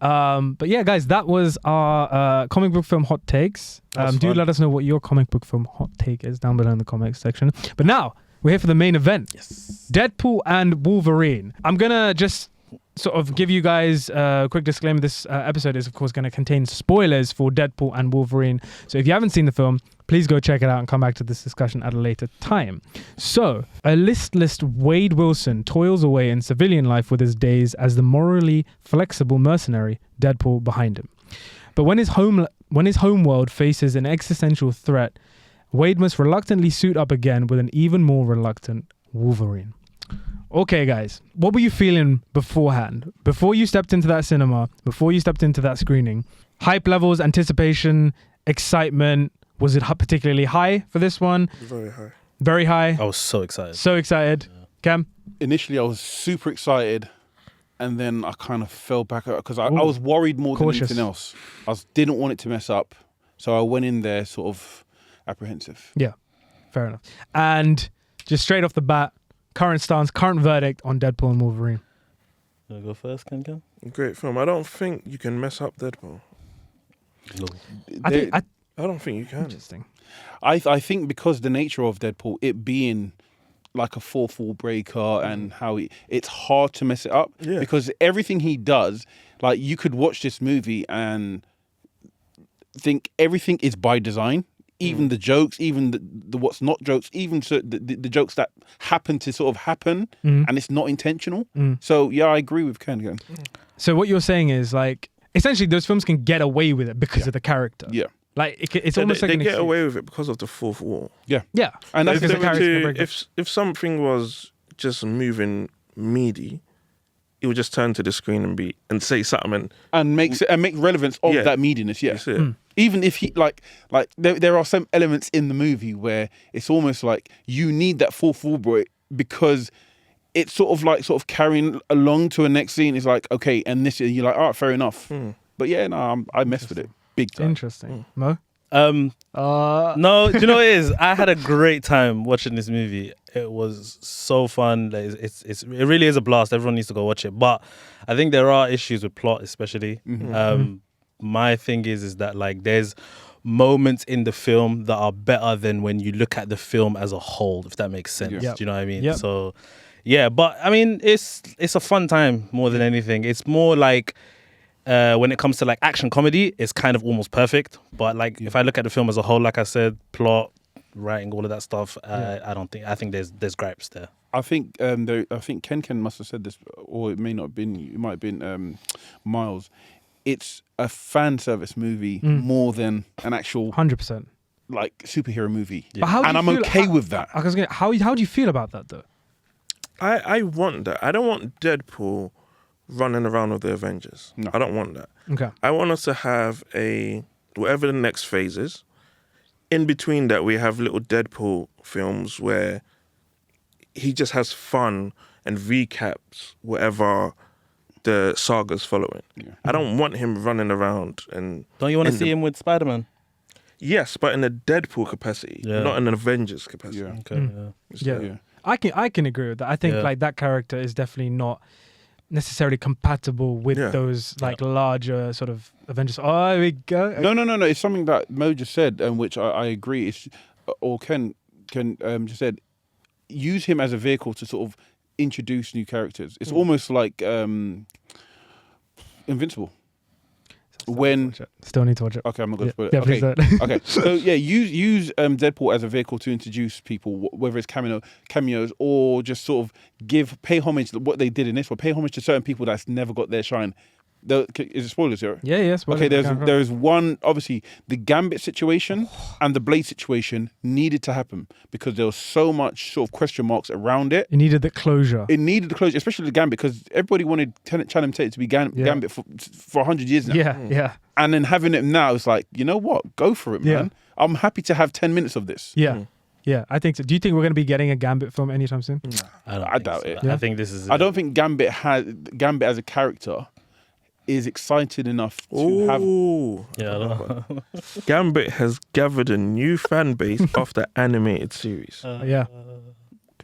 Yeah. But yeah, guys, that was our comic book film hot takes. Do let us know what your comic book film hot take is down below in the comments section. But now we're here for the main event. Yes. Deadpool and Wolverine. I'm gonna just sort of give you guys a quick disclaimer. This episode is, of course, going to contain spoilers for Deadpool and Wolverine. So if you haven't seen the film, please go check it out and come back to this discussion at a later time. So, a listless Wade Wilson toils away in civilian life with his days as the morally flexible mercenary, Deadpool behind him. But when his home world faces an existential threat, Wade must reluctantly suit up again with an even more reluctant Wolverine. Okay, guys, what were you feeling beforehand? Before you stepped into that cinema, before you stepped into that screening? Hype levels, anticipation, excitement. Was it particularly high for this one? Very high. Very high? I was so excited. So excited. Yeah. Cam? Initially, I was super excited, and then I kind of fell back because I was worried more than anything else. I didn't want it to mess up, so I went in there sort of apprehensive. Yeah, fair enough. And just straight off the bat, current stance, current verdict on Deadpool and Wolverine. You want to go first, Ken? Great film. I don't think you can mess up Deadpool. No. I don't think you can. Interesting. I think because the nature of Deadpool, it being like a fourth wall breaker and how it's hard to mess it up because everything he does, like you could watch this movie and think everything is by design. Even the jokes, even the what's not jokes, even the jokes that happen to sort of happen and it's not intentional. So, yeah, I agree with Ken. So what you're saying is, like, essentially those films can get away with it because of the character. Yeah. Like, it's almost they like get away with it because of the fourth wall. Yeah. Yeah. And that's if something was just moving meaty, it would just turn to the screen and say something and make relevance of that meatiness. Yeah. Even if he like there are some elements in the movie where it's almost like you need that fourth wall break because it's sort of carrying along to a next scene. It's like, okay, and this you're like, all right, fair enough. But yeah, no, I messed with it. Big time. Interesting. Mo? No, do you know what it is? I had a great time watching this movie. It was so fun. Like, it really is a blast. Everyone needs to go watch it. But I think there are issues with plot, especially. My thing is that like there's moments in the film that are better than when you look at the film as a whole, if that makes sense. Yep. Do you know what I mean? Yep. So yeah, but I mean it's a fun time more than anything. It's more like when it comes to like action comedy, it's kind of almost perfect. But like if I look at the film as a whole, like I said, plot, writing, all of that stuff, I think there's gripes there. I think Ken must have said this, or it may not have been. It might have been Miles. It's a fan service movie more than an actual 100%. like superhero movie. But how do and you I'm feel- okay with that. How do you feel about that though? I want that. I don't want Deadpool running around with the Avengers. No. I don't want that. Okay. I want us to have whatever the next phase is. In between that, we have little Deadpool films where he just has fun and recaps whatever the saga's following. Yeah. I don't want him running around and... Don't you want to see him with Spider-Man? Yes, but in a Deadpool capacity, not in an Avengers capacity. Yeah. Okay. Yeah. I can agree with that. I think like that character is definitely not necessarily compatible with those like larger sort of Avengers. Oh, here we go. No. It's something that Mo just said, and which I agree. It's, or Ken just said, use him as a vehicle to sort of introduce new characters. It's almost like Invincible. Still need to watch it. Okay, I'm not going to spoil it. Yeah, Okay, so yeah, use Deadpool as a vehicle to introduce people, whether it's cameos or just sort of pay homage to what they did in this, or pay homage to certain people that's never got their shine. Is it spoilers here? Yeah. Spoilers. Okay, there's one, obviously, the Gambit situation and the Blade situation needed to happen because there was so much sort of question marks around it. It needed the closure. Especially the Gambit, because everybody wanted Channing Tatum to be Gambit for 100 years now. Yeah. And then having it now, it's like, you know what? Go for it, man. I'm happy to have 10 minutes of this. Yeah. Yeah, I think so. Do you think we're going to be getting a Gambit film anytime soon? I doubt it. Yeah. I think this is... I don't think Gambit as a character is excited enough to have... Yeah, Gambit has gathered a new fan base off the animated series. Yeah.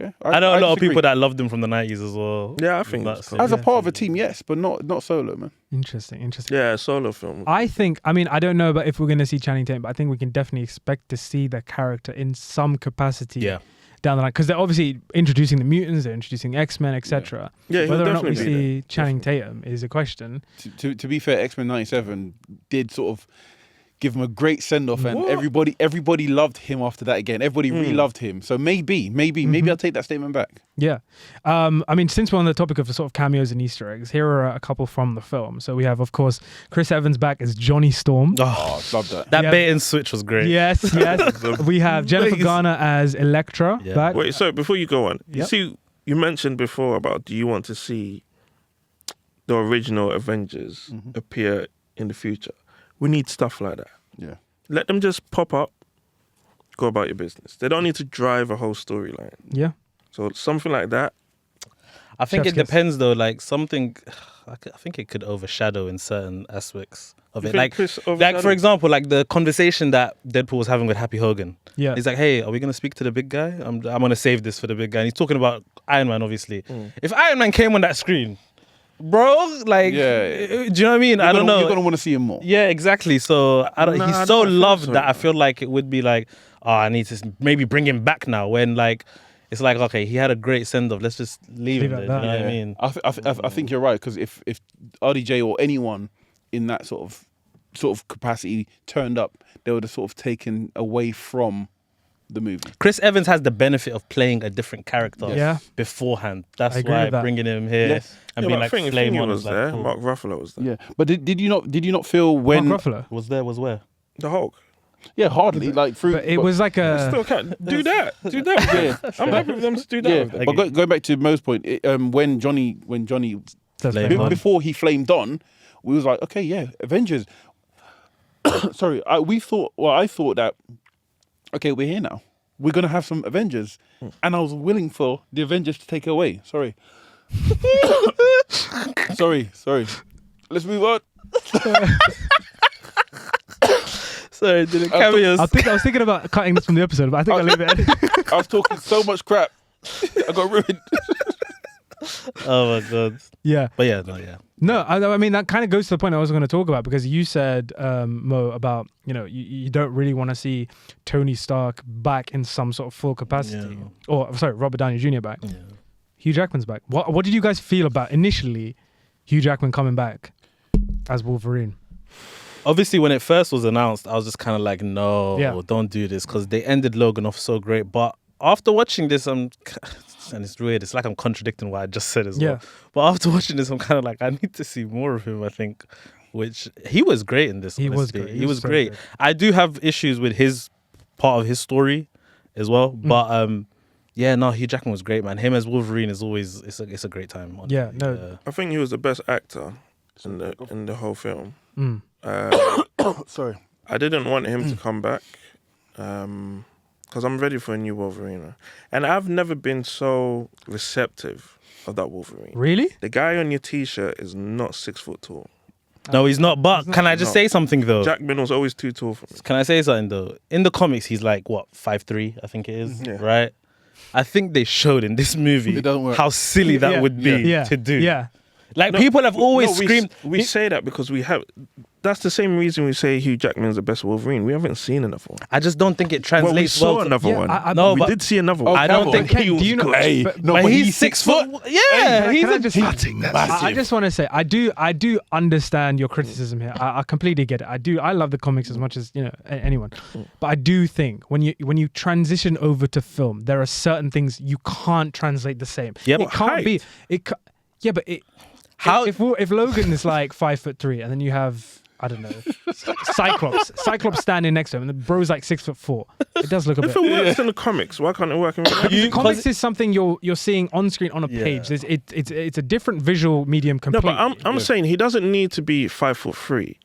Okay. I know a lot of disagree. people that loved him from the 90s as well. Yeah, I think that's as a part of a team, yes, but not solo, man. Interesting. Yeah, solo film. I don't know about if we're going to see Channing Tatum, but I think we can definitely expect to see the character in some capacity down the line, because they're obviously introducing the mutants, they're introducing X-Men, etc. Yeah, whether or not we definitely see Channing Tatum is a question. To be fair, X-Men 97 did sort of give him a great send-off, and everybody loved him after that again. Everybody re-loved him. So maybe I'll take that statement back. Yeah. I mean, since we're on the topic of sort of cameos and Easter eggs, here are a couple from the film. So we have, of course, Chris Evans back as Johnny Storm. Oh, love that. That bait and switch was great. Yes. We have Jennifer Garner as Elektra back. Wait, so before you go on, you Yep. see, you mentioned before about, do you want to see the original Avengers appear in the future? We need stuff like that. Yeah. Let them just pop up, go about your business. They don't need to drive a whole storyline. Yeah. So something like that. I think Chef's it kiss. depends though. Like something, I think it could overshadow in certain aspects of You it. think Like Chris for overshadowed? example, like the conversation that Deadpool was having with Happy Hogan. Yeah. He's like, "Hey, are we gonna speak to the big guy? I'm gonna save this for the big guy." And he's talking about Iron Man, obviously. If Iron Man came on that screen, bro, like, do you know what I mean? I don't know. You're gonna want to see him more. Yeah, exactly. So I don't. Nah, He's I so don't think loved so. that I feel like it would be like, oh, I need to maybe bring him back now. When like, it's like, okay, he had a great send off. Let's just leave him it there. at that. You know what I mean? I think you're right, because if RDJ or anyone in that sort of capacity turned up, they would have sort of taken away from the movie. Chris Evans has the benefit of playing a different character beforehand. That's I agree why with that. bringing him here and being like flame on was is like there. cool. Mark Ruffalo was there. Yeah, but did you not feel when Mark Ruffalo. Was where? The Hulk. Yeah, hardly like through. But it was like a... Still can't do that. Do that. Yeah. I'm happy for them to do that. Yeah, with them. but going back to Mo's point, when Johnny Flame on. before he flamed on, we was like, okay, yeah, Avengers. Sorry, I thought that, okay, we're here now. We're gonna have some Avengers, and I was willing for the Avengers to take it away. Sorry. Sorry. Let's move on. Sorry, did it cameos? I was thinking about cutting this from the episode, but I think I'll leave it. I was talking so much crap. I got ruined. Oh my god. Yeah. But yeah. No, I mean, that kind of goes to the point I was going to talk about, because you said, Mo, about, you don't really want to see Tony Stark back in some sort of full capacity. Yeah. Or, sorry, Robert Downey Jr. back. Yeah. Hugh Jackman's back. What did you guys feel about initially Hugh Jackman coming back as Wolverine? Obviously, when it first was announced, I was just kind of like, no, don't do this, because they ended Logan off so great. But after watching this, and it's weird, it's like I'm contradicting what I just said as well. But after watching this, I'm kind of like, I need to see more of him, I think, which he was great in this. He honestly. was great. He was so great. Good. I do have issues with his part of his story as well. But Hugh Jackman was great, man. Him as Wolverine is always, it's a great time. Honestly. Yeah, no. I think he was the best actor in the whole film. Sorry. I didn't want him to come back because I'm ready for a new Wolverine. And I've never been so receptive of that Wolverine. Really? The guy on your T-shirt is not 6 foot tall. No, he's not. But can I just say something though? Jackman was always too tall for me. Can I say something though? In the comics, he's like, 5'3", I think it is, right? I think they showed in this movie how silly that would be to do. Yeah. Like, people have always screamed. We say that because we have. That's the same reason we say Hugh Jackman's the best Wolverine. We haven't seen another one. I just don't think it translates well. We saw well. another one. No, we did see another one. I don't think he was good. But he's 6 foot. Yeah, he's massive. I just want to say, I do understand your criticism here. I completely get it. I love the comics as much as anyone. But I do think when you transition over to film, there are certain things you can't translate the same. Yep. It can't be. Yeah, but if Logan is like 5'3" and then you have, I don't know, Cyclops standing next to him, and the bro's like 6'4", it does look a bit. If it works in the comics, why can't it work in real life? The comics is something you're seeing on screen on a page. It's a different visual medium completely. No, but I'm saying he doesn't need to be 5'3".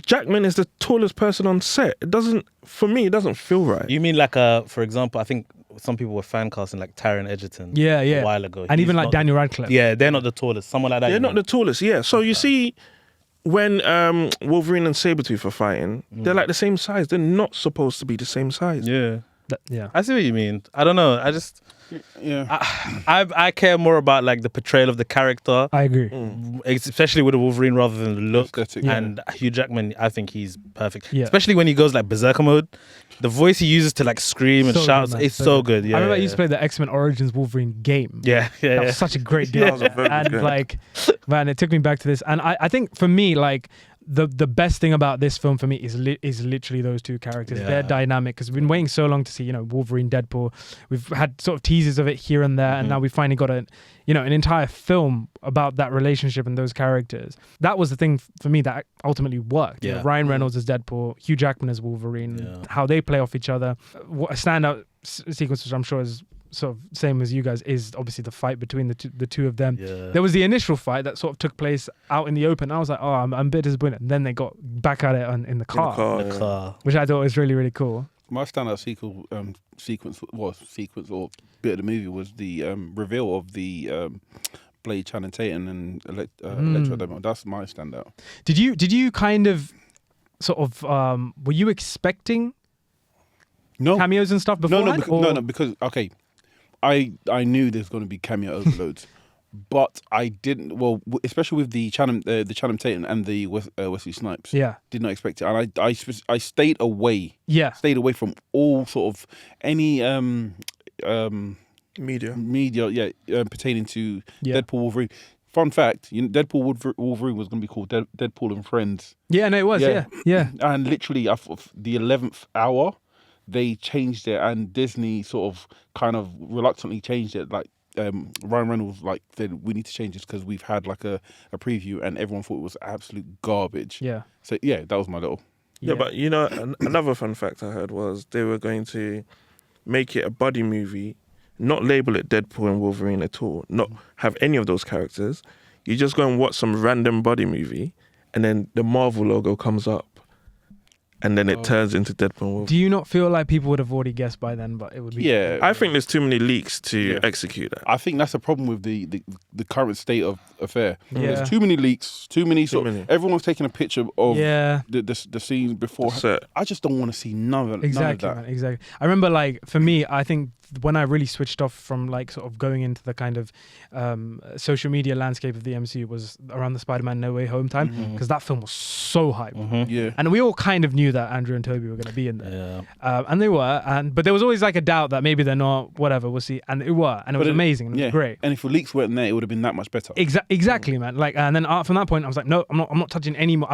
Jackman is the tallest person on set. For me, it doesn't feel right. You mean like for example, I think some people were fan casting like Taron Egerton a while ago. And even like Daniel Radcliffe. Yeah, they're not the tallest. Someone like that. They're not the tallest, yeah. So you see, when Wolverine and Sabretooth are fighting, they're like the same size. They're not supposed to be the same size. Yeah. Yeah. I see what you mean. I don't know. I just... I care more about like the portrayal of the character. I agree. Especially with the Wolverine rather than the look. And Hugh Jackman, I think he's perfect. Yeah. Especially when he goes like berserker mode. The voice he uses to like scream and shout, it's so good. Yeah, I remember I used to play the X-Men Origins Wolverine game. Yeah. That was such a great game. And like, man, it took me back to this. And I think for me, like, the best thing about this film for me is literally those two characters. Their dynamic, because we've been waiting so long to see, Wolverine, Deadpool. We've had sort of teasers of it here and there, and now we finally got an entire film about that relationship and those characters. That was the thing for me that ultimately worked. Yeah. Ryan Reynolds as Deadpool, Hugh Jackman as Wolverine, how they play off each other. What a standout sequence, which I'm sure is sort of same as you guys, is obviously the fight between the two of them. There was the initial fight that sort of took place out in the open. I was like, oh, I'm a bit disappointed. And then they got back at it in the car, which I thought was really, really cool. My standout sequence or bit of the movie was the reveal of the Blade, Channing Tatum and Electro Demo. That's my standout. Did you kind of sort of were you expecting cameos and stuff before? No, because okay, I knew there's going to be cameo overloads, but I didn't. Well, especially with the Channing Tatum and the Wesley Snipes. Yeah, did not expect it, and I stayed away. Yeah, stayed away from all sort of any media. Pertaining to Deadpool Wolverine. Fun fact, Deadpool Wolverine was going to be called Deadpool and Friends. Yeah, no, it was. Yeah. And literally, the 11th hour, they changed it, and Disney sort of kind of reluctantly changed it. Like Ryan Reynolds said, we need to change this because we've had like a preview, and everyone thought it was absolute garbage. Yeah. So yeah, that was my little. Yeah, but another fun fact I heard was they were going to make it a buddy movie, not label it Deadpool and Wolverine at all, not have any of those characters. You just go and watch some random buddy movie, and then the Marvel logo comes up. and then it turns into Deadpool and Wolverine. Do you not feel like people would have already guessed by then, but it would be... Yeah. I think there's too many leaks to execute that. I think that's a problem with the current state of affair. Yeah. There's too many leaks, too many. Everyone's taking a picture of the scene before. I just don't want to see none of that. Man, exactly. I remember, like, for me, I think when I really switched off from, like, sort of going into the kind of social media landscape of the MCU was around the Spider-Man No Way Home time, because that film was so hyped. Yeah. And we all kind of knew that Andrew and Toby were going to be in there. Yeah. And they were, but there was always like a doubt that maybe they're not, whatever, we'll see. And they were, and it was amazing, and it was great. And if the leaks weren't there, it would have been that much better. Exactly, man. Like, and then from that point, I was like, no, I'm not touching any more.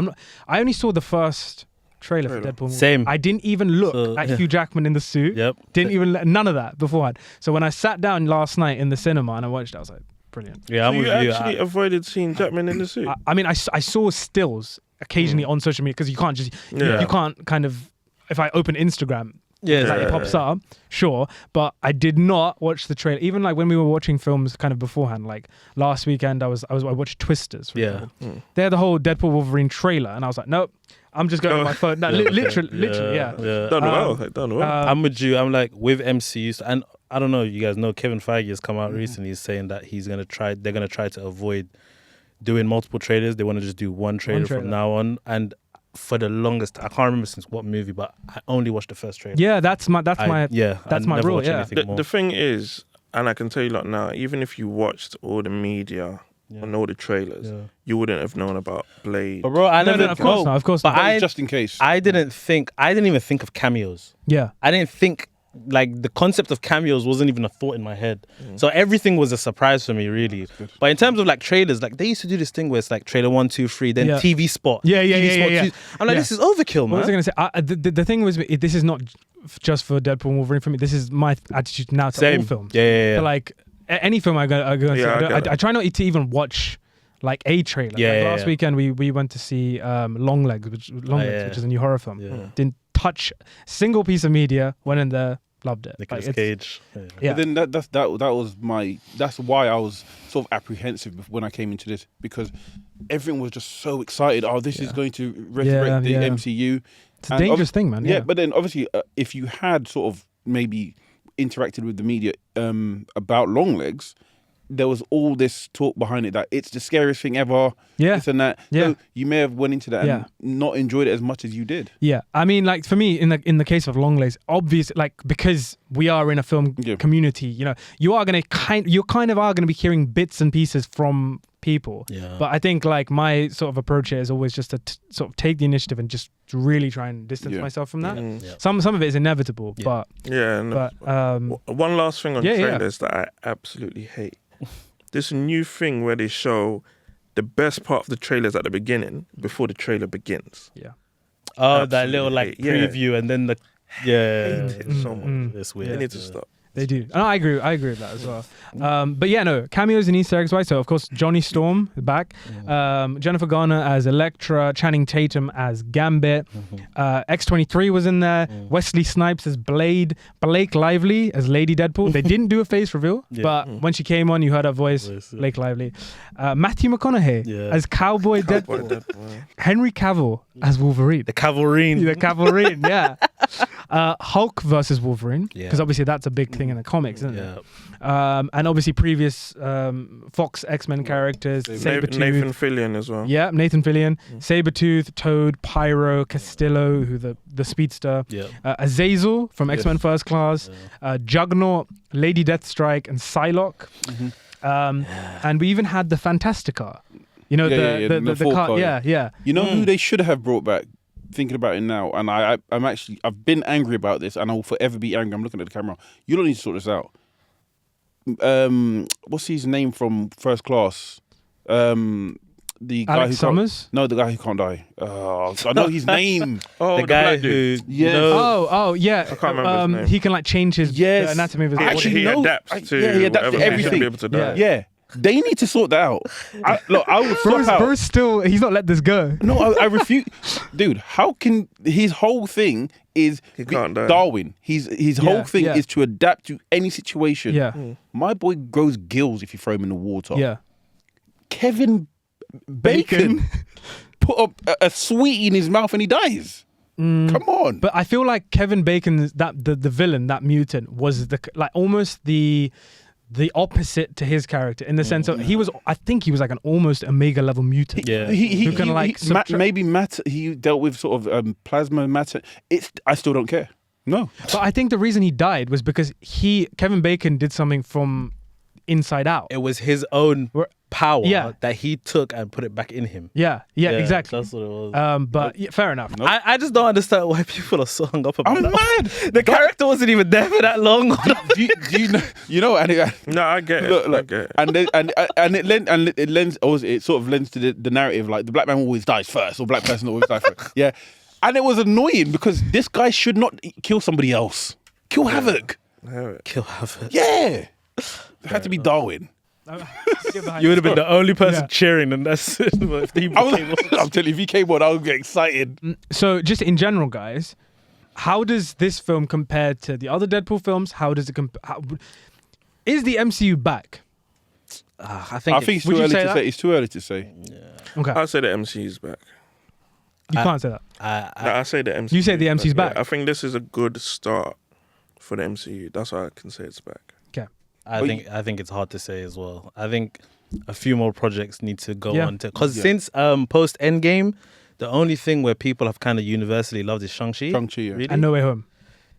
I only saw the first trailer for Deadpool. Same. I didn't even look at Hugh Jackman in the suit. Yep. Didn't even, none of that beforehand. So when I sat down last night in the cinema and I watched it, I was like, brilliant. Yeah, so you actually avoided seeing Jackman in the suit? I mean, I saw stills occasionally on social media, because you can't just, you can't kind of, if I open Instagram, it pops up, sure, but I did not watch the trailer. Even like when we were watching films kind of beforehand, like last weekend I watched Twisters, for example. They had the whole Deadpool Wolverine trailer, and I was like, nope, I'm just going on my phone. No, literally, Done well. I'm with you. I'm like, with MCUs, and I don't know, you guys know Kevin Feige has come out recently saying that they're gonna try to avoid doing multiple trailers. They want to just do one trailer from now on. And for the longest, I can't remember since what movie, but I only watched the first trailer. Yeah, that's my rule. Yeah. The thing is, and I can tell you like now, even if you watched all the media and all the trailers, you wouldn't have known about Blade. But bro, of course not. Just in case. I didn't even think of cameos. Yeah. I didn't think, like, the concept of cameos wasn't even a thought in my head. So everything was a surprise for me, really. But in terms of like trailers, like they used to do this thing where it's like trailer 1, 2, 3, then TV spot. Yeah. I'm like, this is overkill, man. What was I going to say? The thing was, this is not just for Deadpool and Wolverine for me. This is my attitude now to all films. Yeah. But like any film I go to see, I try not to even watch like a trailer. Last weekend we went to see Longlegs, which is a new horror film. Didn't touch a single piece of media. Went in there. Loved it. Nicolas Cage. Yeah. But then that's why I was sort of apprehensive when I came into this, because everyone was just so excited. Oh, this is going to resurrect the MCU. It's a dangerous thing, man. Yeah, but then obviously if you had sort of maybe interacted with the media about Longlegs, there was all this talk behind it that it's the scariest thing ever, this and that. So you may have went into that and not enjoyed it as much as you did. Yeah, I mean, like for me, in the case of Longlegs, obviously, like because we are in a film community, you know, you are gonna be hearing bits and pieces from people. Yeah. But I think like my sort of approach here is always just to sort of take the initiative and just really try and distance myself from that. Some of it is inevitable, but one last thing on trailers that I absolutely hate. This new thing where they show the best part of the trailers at the beginning before the trailer begins. Yeah. Oh, absolutely that little like preview and then the hate it so much. It's weird. They need to stop. They do. And I agree with that as well. But yeah, no, cameos and Easter eggs, right? So, of course, Johnny Storm back. Jennifer Garner as Elektra. Channing Tatum as Gambit. X-23 was in there. Wesley Snipes as Blade. Blake Lively as Lady Deadpool. They didn't do a face reveal, but when she came on, you heard her voice, Blake Lively. Matthew McConaughey as Cowboy Deadpool. Henry Cavill as Wolverine. The Cavalrine. The Cavalrine, yeah. Hulk versus Wolverine, because obviously that's a big thing in the comics, isn't it? And obviously previous Fox X-Men characters, Sabretooth. Nathan Fillion as well. Yeah, Nathan Fillion. Sabretooth, Toad, Pyro, Castillo, who the speedster. Azazel from X-Men First Class. Juggernaut, Lady Deathstrike, and Psylocke. And we even had the Fantastica. You know, the car. Yeah. You know who they should have brought back? Thinking about it now, and I've been angry about this, and I will forever be angry. I'm looking at the camera. You don't need to sort this out. What's his name from First Class? The guy Alex Summers? No, the guy who can't die. I know his name. The guy who. Yeah. I can't remember his name. He can like change his anatomy of his body. Actually, he adapts to everything. He be able to die. Yeah. They need to sort that out. I will flop out. Bro's still, he's not let this go. No, I refuse. Dude, how can his whole thing is Darwin? His whole thing is to adapt to any situation. Yeah. My boy grows gills if you throw him in the water. Yeah. Kevin Bacon put up a sweetie in his mouth and he dies. Come on. But I feel like Kevin Bacon's the villain, that mutant, was almost the opposite to his character in the sense of I think he was like an almost Omega level mutant. Yeah. He dealt with sort of plasma matter. I still don't care. No. But I think the reason he died was because Kevin Bacon did something from inside out. It was his own power that he took and put it back in him. Yeah, exactly. That's what it was. But fair enough. Nope. I just don't understand why people are so hung up about that. I'm mad. The character wasn't even there for that long. do you know? You know, no, I get it. Look, I get it. And it sort of lends to the narrative, like the black man always dies first, or black person always dies first. Yeah, and it was annoying because this guy should not kill somebody else. Kill Havoc. Kill Havoc. Yeah, it had to be Darwin. You would have been the only person cheering, and that's it. If he I'm telling you, if he came on, I would get excited. So, just in general, guys, how does this film compare to the other Deadpool films? How does it compare? Is the MCU back? I think it's too early to say. It's too early to say. Yeah. Okay. I'd say the MCU's back. You can't say that. I say the MCU. You say the MCU's back. Yeah, I think this is a good start for the MCU. That's why I can say it's back. Okay. I think it's hard to say as well. I think a few more projects need to go on to, because since post Endgame, the only thing where people have kind of universally loved is Shang-Chi. Shang-Chi, yeah. And No Way Home.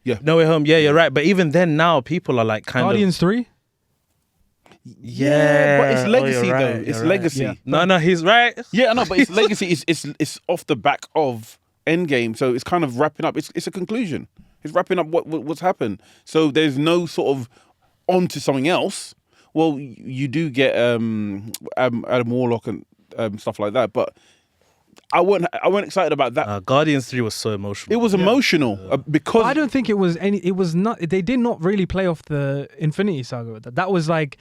Yeah. No Way Home. Yeah, you're right. But even then, now people are like Guardians 3. Yeah, but it's legacy right, though. It's legacy. Yeah. No, he's right. Yeah, no, but it's legacy. It's off the back of Endgame, so it's kind of wrapping up. It's a conclusion. It's wrapping up what's happened. So there's no sort of onto something else. Well, you do get Adam Warlock and stuff like that, but I wasn't excited about that. Guardians 3 was so emotional. It was emotional because I don't think it was any. It was not. They did not really play off the Infinity Saga with that. That was like,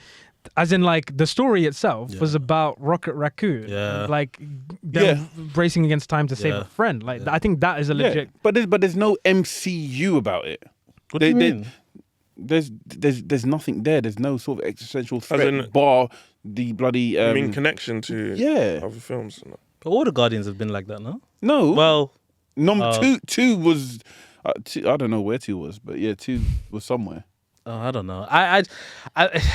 as in like the story itself was about Rocket Raccoon. Yeah. Like them racing against time to save a friend. Like I think that is a legit. But there's no MCU about it. What do you mean? There's nothing there. There's no sort of existential threat bar the bloody. I mean, connection to other films. But all the Guardians have been like that, no? No. Well, two was. I don't know where 2 was, but yeah, 2 was somewhere. I don't know. I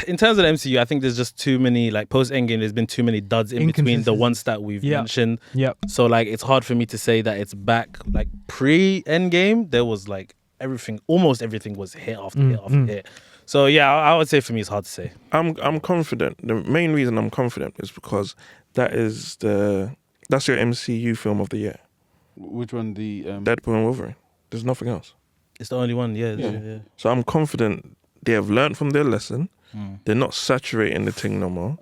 in terms of the MCU, I think there's just too many, like post Endgame, there's been too many duds in between the ones that we've mentioned. Yep. So like it's hard for me to say that it's back. Like pre Endgame, there was like almost everything was hit after hit after hit. So yeah, I would say for me it's hard to say. I'm confident. The main reason I'm confident is because that's your MCU film of the year. Which one? The Deadpool and Wolverine. There's nothing else. It's the only one, yeah. So I'm confident they have learned from their lesson. They're not saturating the thing no more,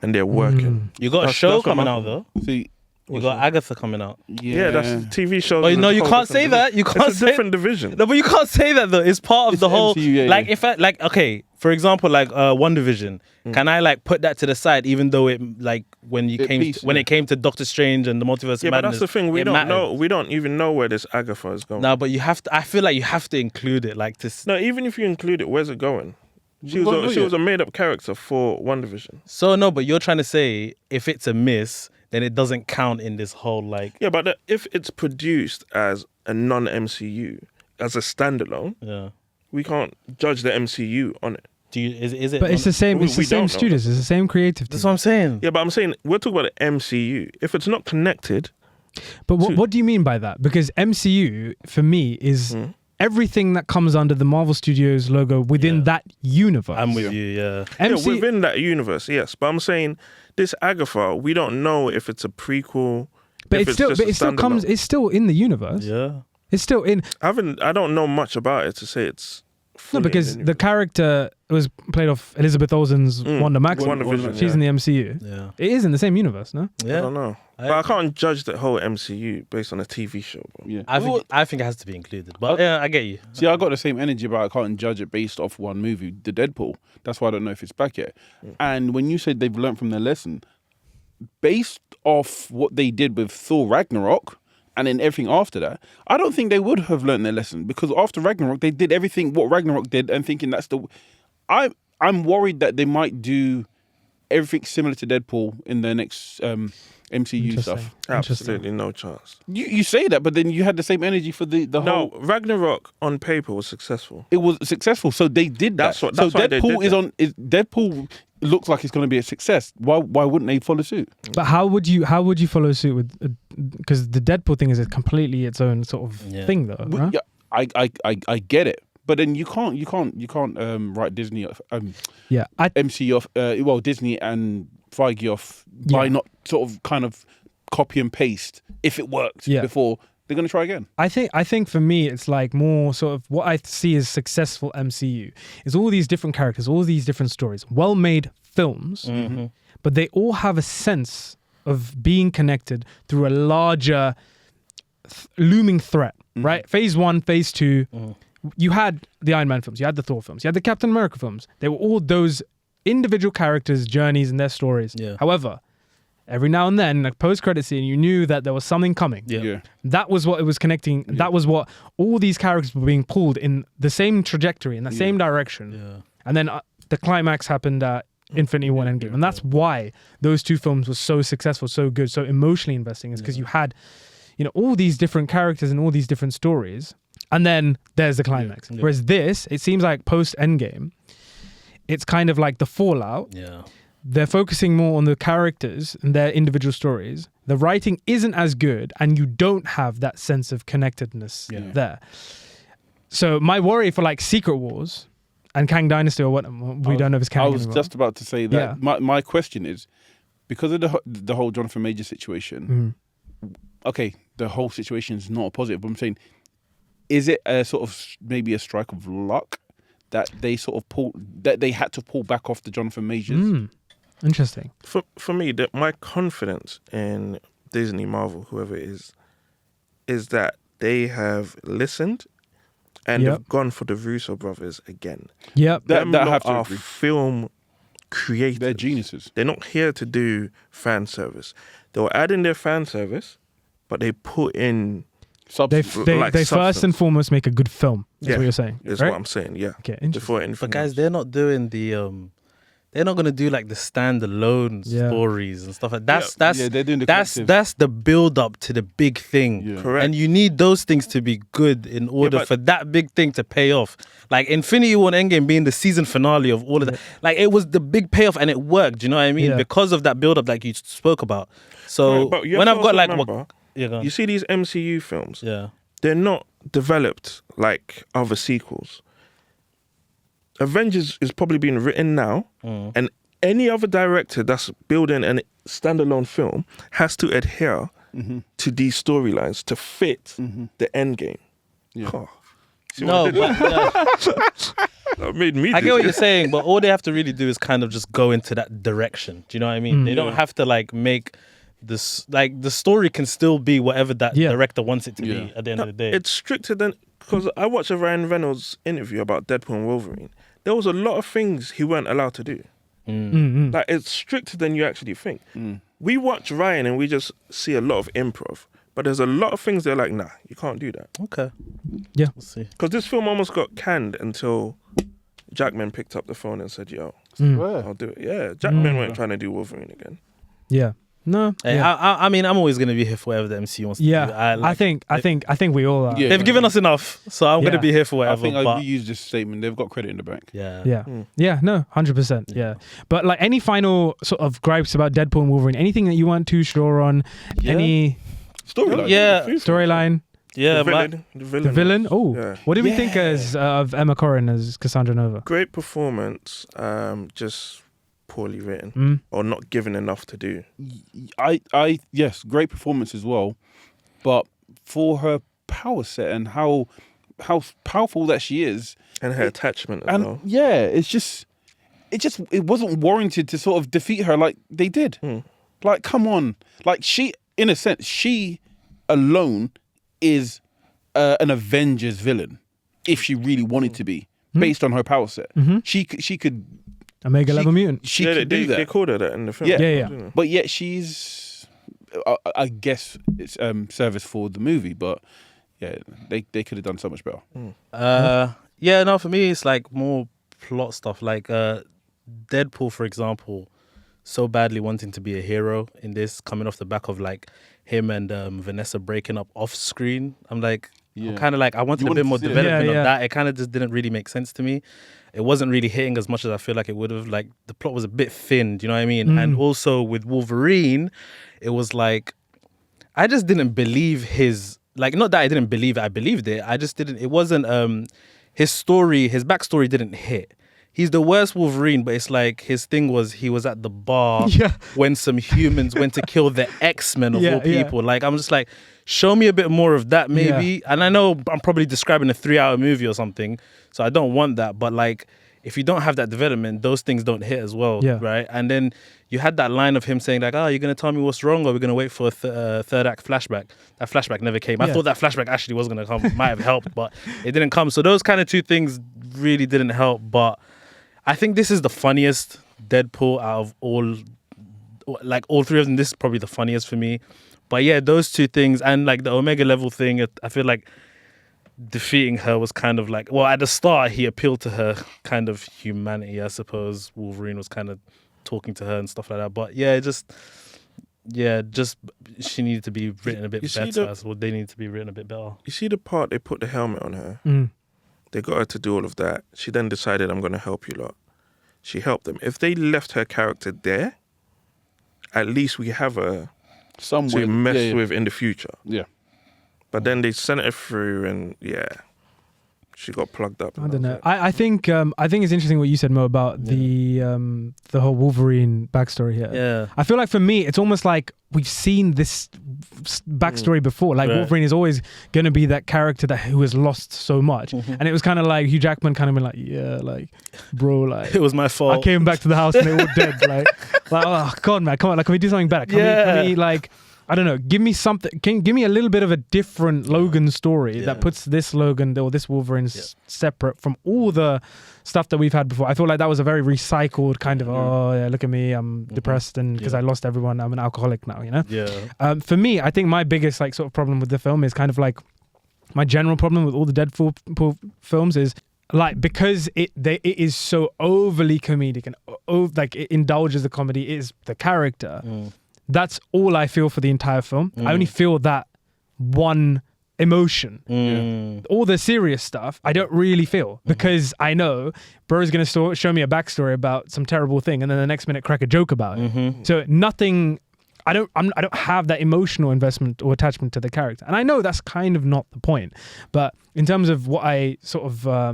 and they're working. You got a show coming out though. See, you got Agatha coming out. Yeah, that's TV shows. But no, you can't say that. You can't say different division. No, but you can't say that though. It's part of the whole. MCU, if okay, for example, like One Division, can I like put that to the side, even though it like when it came to Doctor Strange and the Multiverse of Madness? But that's the thing. We don't know. We don't even know where this Agatha is going. No, but you have to. I feel like you have to include it. Like to. No, even if you include it, where's it going? She was a made up character for One Division. So no, but you're trying to say if it's a miss, then it doesn't count in this whole like. Yeah, but if it's produced as a non-MCU, as a standalone, we can't judge the MCU on it. Is it? But it's the same. It's the same studios. It's the same creative team. That's what I'm saying. Yeah, but I'm saying we're talking about the MCU. If it's not connected. But what do you mean by that? Because MCU for me is everything that comes under the Marvel Studios logo within that universe. I'm with you. Yeah. Within that universe, yes. But I'm saying this Agatha, we don't know if it's a prequel. But it's still in the universe. Yeah. It's still in. I don't know much about it to say it's. No, because the character was played off Elizabeth Olsen's Wanda Maximoff. She's in the MCU. Yeah. It is in the same universe, no? Yeah. I don't know. But I can't judge the whole MCU based on a TV show. Bro. Yeah. I think it has to be included. But yeah, I get you. See, I got the same energy, but I can't judge it based off one movie, the Deadpool. That's why I don't know if it's back yet. And when you said they've learned from their lesson, based off what they did with Thor Ragnarok, and then everything after that, I don't think they would have learned their lesson, because after Ragnarok, they did everything what Ragnarok did, and thinking that's the. I'm worried that they might do everything similar to Deadpool in the next MCU stuff? Absolutely no chance. You say that, but then you had the same energy for the whole. No, Ragnarok on paper was successful. It was successful, so they did that. That's why Deadpool Deadpool looks like it's going to be a success. Why wouldn't they follow suit? But how would you follow suit with? Because the Deadpool thing is completely its own sort of thing, though. Right? Yeah, I get it, but then you can't write Disney off. MCU off. Disney and Feige off by not sort of kind of copy and paste. If it worked before, they're going to try again. I think for me, it's like more sort of what I see as successful MCU is all these different characters, all these different stories, well-made films, but they all have a sense of being connected through a larger looming threat, right? Phase 1, phase 2, you had the Iron Man films, you had the Thor films, you had the Captain America films. They were all those individual characters' journeys and their stories. Yeah. However, every now and then, like post-credit scene, you knew that there was something coming. Yeah. That was what it was connecting. Yeah. That was what all these characters were being pulled in the same trajectory, in the same direction. Yeah. And then the climax happened at Infinity War and Endgame. And that's why those two films were so successful, so good, so emotionally investing, is because you had, all these different characters and all these different stories. And then there's the climax. Yeah. Whereas this, it seems like post-Endgame, it's kind of like the fallout. Yeah. They're focusing more on the characters and their individual stories. The writing isn't as good, and you don't have that sense of connectedness there. So my worry for like Secret Wars and Kang Dynasty, or what we don't know if it's Kang. I was just about to say that. Yeah. My question is, because of the whole Jonathan Major situation, okay, the whole situation is not a positive, but I'm saying, is it a sort of maybe a strike of luck that they they had to pull back off the Jonathan Majors? Interesting. For me, my confidence in Disney, Marvel, whoever it is that they have listened and have gone for the Russo brothers again. Yep. That have to agree. Film creators. They're geniuses. They're not here to do fan service. They'll add in their fan service, but they put in They first and foremost make a good film. That's what you're saying. Is right? what I'm saying. Yeah. Okay. Interesting. But guys, they're not doing the. They're not gonna do like the standalone stories and stuff like that. They're doing the that's the build up to the big thing. Yeah. Correct. And you need those things to be good in order for that big thing to pay off. Like Infinity War and Endgame being the season finale of all of that. Like it was the big payoff and it worked. You know what I mean? Yeah. Because of that build up, like you spoke about. So when I've got like you see these MCU films. Yeah. They're not developed like other sequels. Avengers is probably being written now, and any other director that's building a standalone film has to adhere to these storylines to fit the end game. Yeah. Oh. That made me. I get what you're saying, but all they have to really do is kind of just go into that direction. Do you know what I mean? They don't have to like make this, like the story can still be whatever that director wants it to be at the end of the day. It's stricter than, because I watched a Ryan Reynolds interview about Deadpool and Wolverine. There was a lot of things he weren't allowed to do. Like it's stricter than you actually think. We watch Ryan and we just see a lot of improv, but there's a lot of things they're like, nah, you can't do that. Okay. Yeah. We'll see. Because this film almost got canned until Jackman picked up the phone and said, yo, I'll do it. Yeah, Jackman weren't trying to do Wolverine again. Yeah. No. Hey, I mean, I'm always going to be here for whatever the MCU wants to do. I think we all are. Yeah. They've given us enough, so I'm going to be here for whatever. I think I use this statement. They've got credit in the bank. Yeah. No, 100%. Yeah. But like, any final sort of gripes about Deadpool and Wolverine? Anything that you weren't too sure on? Any storyline? Storyline. Yeah, the villain. Oh, what did we think of Emma Corrin as Cassandra Nova? Great performance. Just poorly written or not given enough to do. Yes, great performance as well, but for her power set and how powerful that she is, and her attachment as well. Yeah, it wasn't warranted to sort of defeat her like they did. Like, come on, like she, in a sense, she alone is an Avengers villain if she really wanted to be, based on her power set. She could. A mega level mutant. She could do that. They called her that in the film. Yeah. But yet she's, I guess, it's service for the movie. But yeah, they could have done so much better. For me, it's like more plot stuff. Like Deadpool, for example, so badly wanting to be a hero in this, coming off the back of like him and Vanessa breaking up off screen. I'm like, I'm kind of like, I wanted a bit more development of that. It kind of just didn't really make sense to me. It wasn't really hitting as much as I feel like it would have. Like the plot was a bit thin, do you know what I mean? And also with Wolverine, it was like, I just didn't believe his, like, not that I didn't believe it, I believed it. I just didn't, it wasn't, his backstory didn't hit. He's the worst Wolverine, but it's like his thing was he was at the bar when some humans went to kill the X-Men of all people. Like, I'm just like, show me a bit more of that maybe. Yeah. And I know I'm probably describing a 3-hour movie or something, so I don't want that. But like, if you don't have that development, those things don't hit as well, right? And then you had that line of him saying like, you're going to tell me what's wrong, or we're going to wait for a third act flashback. That flashback never came. I thought that flashback actually was going to come, might have helped, but it didn't come. So those kind of two things really didn't help. But I think this is the funniest Deadpool out of all three of them. This is probably the funniest for me. But yeah, those two things, and like the Omega level thing, I feel like defeating her was kind of like, well, at the start he appealed to her kind of humanity, I suppose. Wolverine was kind of talking to her and stuff like that. But yeah, just she needed to be written a bit better. They need to be written a bit better. You see the part they put the helmet on her? They got her to do all of that. She then decided, I'm going to help you lot. She helped them. If they left her character there, at least we have her to mess with in the future. Yeah. But then they sent her through and she got plugged up. I don't know. I think it's interesting what you said, Mo, about the whole Wolverine backstory here. Yeah. I feel like for me, it's almost like we've seen this backstory before. Like Wolverine is always going to be that character who has lost so much. And it was kind of like Hugh Jackman kind of been like, like, bro, like it was my fault. I came back to the house and they were dead. Like, oh God, man, come on, like, can we do something better? Can we like, I don't know, give me something, give me a little bit of a different Logan story that puts this Logan or this Wolverine separate from all the stuff that we've had before. I feel like that was a very recycled kind of, look at me, I'm depressed and because I lost everyone, I'm an alcoholic now, you know? Yeah. For me, I think my biggest like sort of problem with the film is kind of like, my general problem with all the Deadpool films is like, because it is so overly comedic and like it indulges the comedy, it is the character. That's all I feel for the entire film. I only feel that one emotion. All the serious stuff, I don't really feel because I know bro's going to show me a backstory about some terrible thing and then the next minute crack a joke about it. So nothing, I don't have that emotional investment or attachment to the character. And I know that's kind of not the point. But in terms of what I sort of, I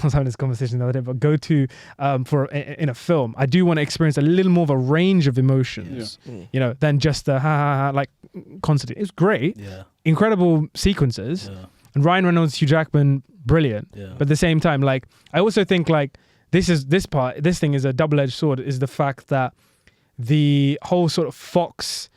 was having this conversation the other day, but go to in a film, I do want to experience a little more of a range of emotions, than just the like constantly. It's great, incredible sequences, and Ryan Reynolds, Hugh Jackman, brilliant. But at the same time, like I also think like this thing is a double-edged sword. Is the fact that the whole sort of Fox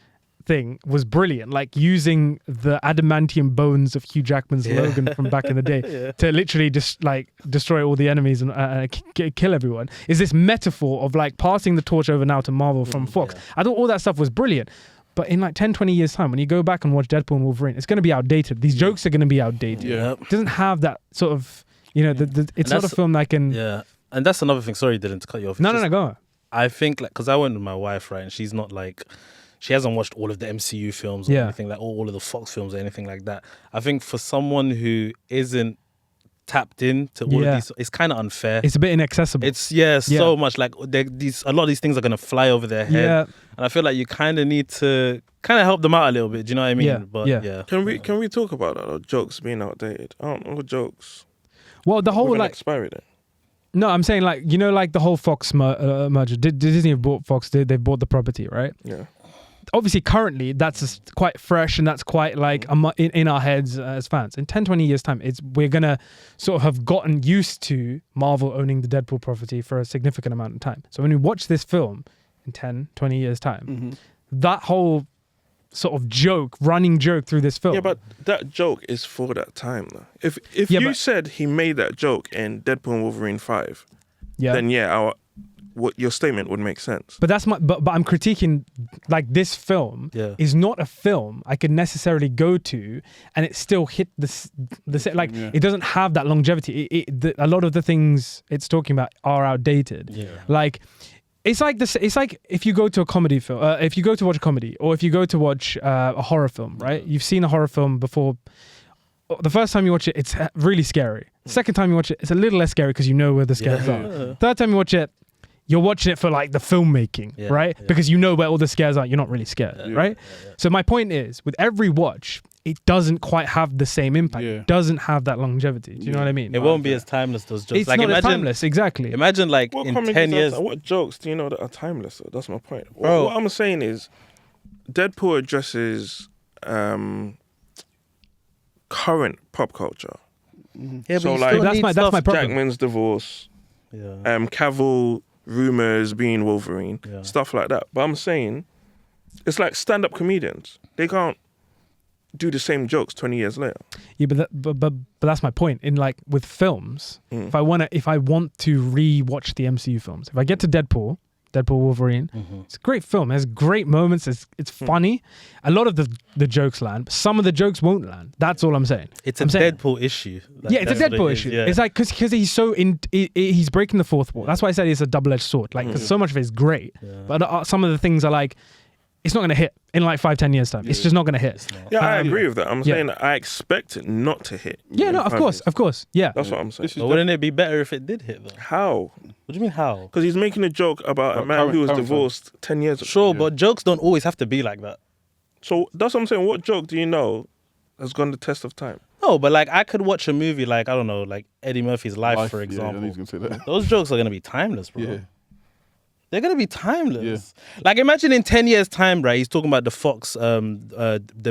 thing was brilliant, like using the adamantium bones of Hugh Jackman's Logan from back in the day to literally just like destroy all the enemies and kill everyone, is this metaphor of like passing the torch over now to Marvel from Fox. I thought all that stuff was brilliant, but in like 10-20 years time when you go back and watch Deadpool and Wolverine, it's going to be outdated. These jokes are going to be outdated. It doesn't have that sort of, it's not a film that can and that's another thing, sorry Dylan to cut you off. No, go on. I think like, because I went with my wife, right, and she's not like, she hasn't watched all of the MCU films or anything like all of the Fox films or anything like that. I think for someone who isn't tapped in to all of these, it's kind of unfair. It's a bit inaccessible. It's so much like a lot of these things are going to fly over their head. And I feel like you kind of need to kind of help them out a little bit. Do you know what I mean? But Can we talk about that? Or jokes being outdated? I don't know jokes. Well, the whole like expiry then. No, I'm saying like, like the whole Fox merger. Disney have bought Fox. They bought the property, right? Yeah. Obviously, currently, that's quite fresh and that's quite like in our heads as fans. In 10-20 years' time, we're going to sort of have gotten used to Marvel owning the Deadpool property for a significant amount of time. So when we watch this film in 10-20 years' time, that whole sort of running joke through this film. Yeah, but that joke is for that time, though. If you said he made that joke in Deadpool and Wolverine 5, then what your statement would make sense. But that's but I'm critiquing like this film is not a film I could necessarily go to and it still hit it doesn't have that longevity. A lot of the things it's talking about are outdated. Like It's like this. It's like if you go to a comedy film, if you go to watch a comedy, or if you go to watch a horror film, right? You've seen a horror film before. The first time you watch it, it's really scary. Second time you watch it, it's a little less scary because you know where the scares are. Third time you watch it, you're watching it for like the filmmaking, right? Yeah. Because you know where all the scares are. You're not really scared, right? So my point is, with every watch, it doesn't quite have the same impact. It doesn't have that longevity. Do you know what I mean? It won't be as timeless, those jokes. It's like, not as timeless, exactly. Imagine like what in 10 years. What jokes do you know that are timeless? Though? That's my point. Bro. What I'm saying is, Deadpool addresses current pop culture. Yeah, so but like that's my problem. Jackman's divorce, Cavill rumors being Wolverine, stuff like that. But I'm saying, it's like stand-up comedians. They can't do the same jokes 20 years later. Yeah, but that's my point. In like with films, if I want to re-watch the MCU films, if I get to Deadpool Wolverine, it's a great film. It has great moments. It's funny. A lot of the jokes land, but some of the jokes won't land. That's all I'm saying. It's a Deadpool issue. Like, it's a Deadpool issue. Yeah. It's like because he's so he's breaking the fourth wall. That's why I said it's a double-edged sword. Like because so much of it is great, but some of the things are like, it's not going to hit in like 5-10 years time. It's just not going to hit. Yeah, I agree with that. I'm saying I expect it not to hit. Yeah, no, of course. Yeah. That's what I'm saying. But wouldn't it be better if it did hit though? How? What do you mean how? Because he's making a joke about a man who was divorced 10 years ago. Sure, but jokes don't always have to be like that. So that's what I'm saying. What joke do you know has gone the test of time? No, but like I could watch a movie like, I don't know, like Eddie Murphy's Life, for example. Yeah, I was gonna say that. Those jokes are going to be timeless, bro. Yeah. They're going to be timeless. Yeah. Like imagine in 10 years time, right, he's talking about the Fox, them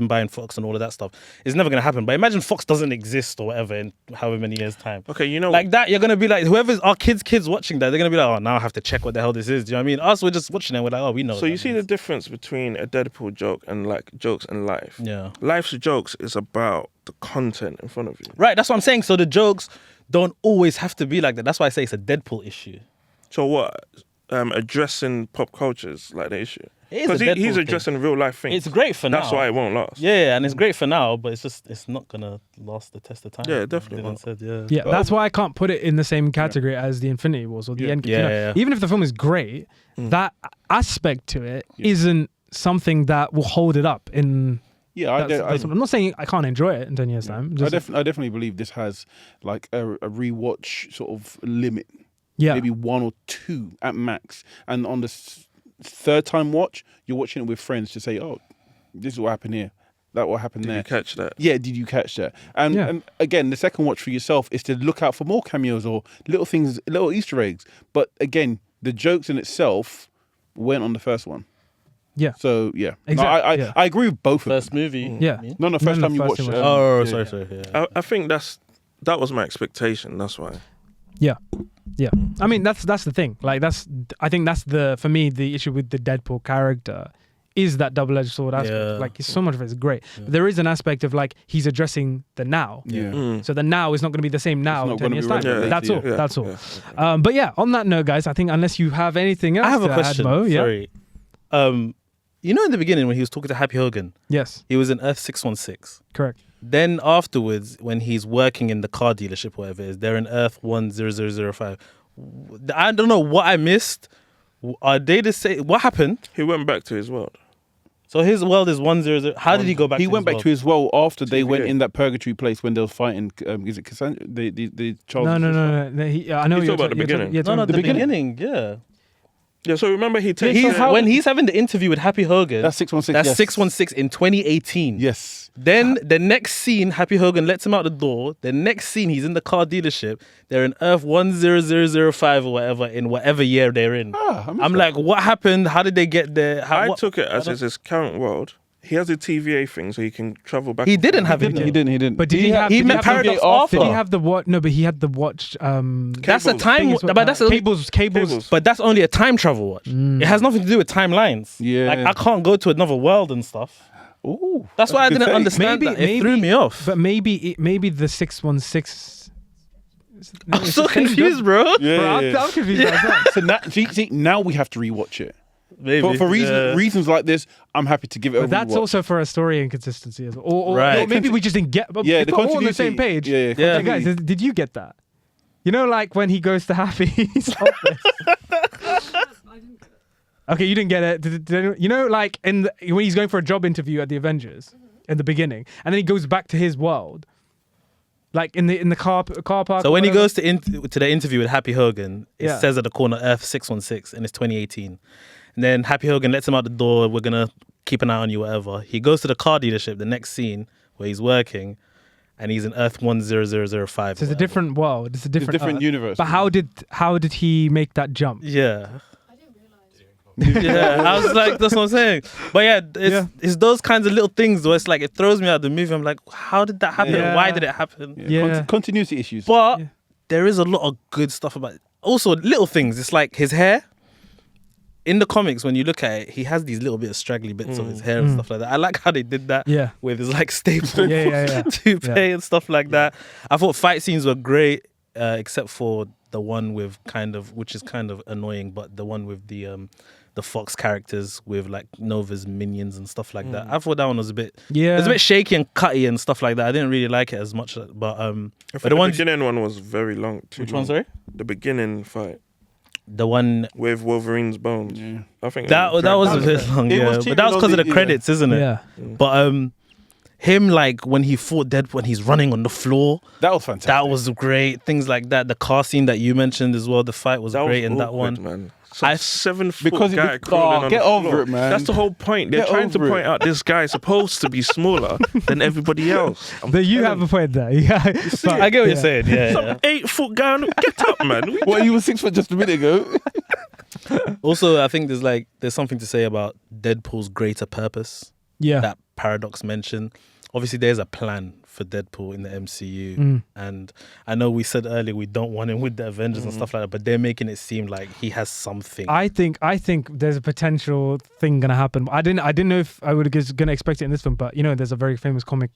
buying Fox and all of that stuff. It's never going to happen. But imagine Fox doesn't exist or whatever in however many years time. Okay, you know like that, you're going to be like, whoever's our kids watching that, they're going to be like, oh, now I have to check what the hell this is. Do you know what I mean? Us, we're just watching it. We're like, oh, we know. So you see the difference between a Deadpool joke and like jokes in life. Yeah. Life's jokes is about the content in front of you. Right, that's what I'm saying. So the jokes don't always have to be like that. That's why I say it's a Deadpool issue. So what? Addressing pop cultures like the issue. Because he's addressing real life things. It's great for now. That's why it won't last. Yeah, and it's great for now, but it's not gonna last the test of time. Yeah, definitely. Yeah, that's why I can't put it in the same category as the Infinity Wars or the Endgame. Yeah. Even if the film is great, that aspect to it isn't something that will hold it up in. Yeah, I'm not saying I can't enjoy it in 10 years' time. I definitely believe this has like a rewatch sort of limit. Yeah. Maybe 1 or 2 at max. And on the third time watch, you're watching it with friends to say, oh, this is what happened here. That what happened there. Did you catch that? Yeah, did you catch that? And again, the second watch for yourself is to look out for more cameos or little things, little Easter eggs. But again, the jokes in itself went on the first one. Yeah. So, yeah. Exactly. No, I agree with both of them. First movie? Yeah. No, first time you watched it. Sorry. Yeah. I think that was my expectation. That's why. Yeah. I mean, that's the thing. Like, I think that's for me, the issue with the Deadpool character is that double-edged sword aspect. Yeah. Like, so much of it is great. But there is an aspect of like, he's addressing the now. Yeah. So the now is not going to be the same now in 10 years time. Yeah. That's all. That's all. Yeah. But yeah, on that note, guys, I think unless you have anything else I have a question. Mo, Sorry. You know in the beginning when he was talking to Happy Hogan? Yes. He was in Earth 616. Correct. Then afterwards, when he's working in the car dealership, whatever it is, they're in Earth 10005. I don't know what I missed. Are they the same? What happened? He went back to his world. So his world is 100. How did he go back? He to went his back to his world after they went TVA. in that purgatory place when they was fighting. Is it Cassandra? The child? No. I know You're you're talking about the beginning. No, the beginning. Yeah. Yeah, so remember he takes when he's having the interview with Happy Hogan. That's 616. That's yes. 616 in 2018. Yes. Then the next scene, Happy Hogan lets him out the door. The next scene, he's in the car dealership. They're in Earth 10005 or whatever, in whatever year they're in. I'm like, what happened? How did they get there? I took it as his current world. He has a TVA thing, so he can travel back. He didn't have it. He didn't. But did he have? He meant Paradox after. Did he have the watch? No, but he had the watch. That's a time. But that's cables. But that's only a time travel watch. It has nothing to do with timelines. Yeah. Like I can't go to another world and stuff. Ooh. That's why I didn't understand that. It threw me off. But maybe the 616. I'm so confused, bro. Yeah. I'm confused. So now we have to rewatch it. Maybe. For reasons like this, I'm happy to give it a But that's rewatch. also for a story inconsistency as well. Or Right. maybe we just didn't get. But Yeah, if the we're all on the continuity. same page. Yeah. Hey, guys, did you get that? You know, like when he goes to Happy's office. I didn't get Okay, you didn't get it. You know, like when he's going for a job interview at the Avengers in the beginning, and then he goes back to his world, like in the car park. So when he goes to the interview with Happy Hogan, it says at the corner Earth 616, and it's 2018. And then Happy Hogan lets him out the door. We're gonna keep an eye on you, whatever. He goes to the car dealership. The next scene where he's working, and he's in Earth 10005. So it's a different world. It's a different universe. But how did he make that jump? Yeah. Yeah, I was like, that's what I'm saying. But yeah, it's those kinds of little things where it's like it throws me out of the movie. I'm like, how did that happen? Yeah. Why did it happen? Yeah. Continuity issues. But there is a lot of good stuff about it. Also, little things. It's like his hair. In the comics, when you look at it, he has these little bit of straggly bits of his hair and stuff like that. I like how they did that with his like staple toupee and stuff like that. I thought fight scenes were great, except for the one with which is kind of annoying, but the one with the Fox characters with like Nova's minions and stuff like that. I thought that one was a bit it was a bit shaky and cutty and stuff like that. I didn't really like it as much, but the beginning one was very long. Which one, sorry? The beginning fight. The one with Wolverine's bones. Yeah. I think that was a bit long, but that was because of the credits, isn't it? Yeah. But him like when he fought Deadpool when he's running on the floor, that was fantastic. That was great. Things like that. The car scene that you mentioned as well. The fight was great in that one. Man. Some 7 foot because guy crawling on get the over floor. it, man. That's the whole point. They're trying to point out this guy is supposed to be smaller than everybody else. But you have a point there. Yeah, but I get what you're saying. Yeah, some 8 foot guy. Get up, man. Well, you were 6 foot just a minute ago. Also, I think there's something to say about Deadpool's greater purpose. Yeah, that Paradox mentioned. Obviously, there's a plan for Deadpool in the MCU, and I know we said earlier we don't want him with the Avengers and stuff like that, but they're making it seem like he has something. I think there's a potential thing gonna happen. I didn't know if I was gonna expect it in this film, but you know, there's a very famous comic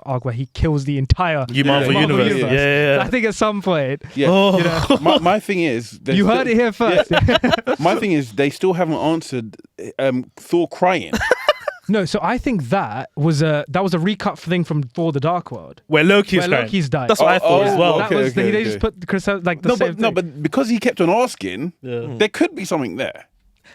arc where he kills the entire Marvel universe. Yeah. I think at some point. Yeah. Oh. You know, my thing is, you heard it here first. Yeah. My thing is, they still haven't answered Thor crying. No, so I think that was a recut thing from Thor: The Dark World, where Loki's died. That's what I thought as well. They just put Chris like the same thing. But because he kept on asking, there could be something there.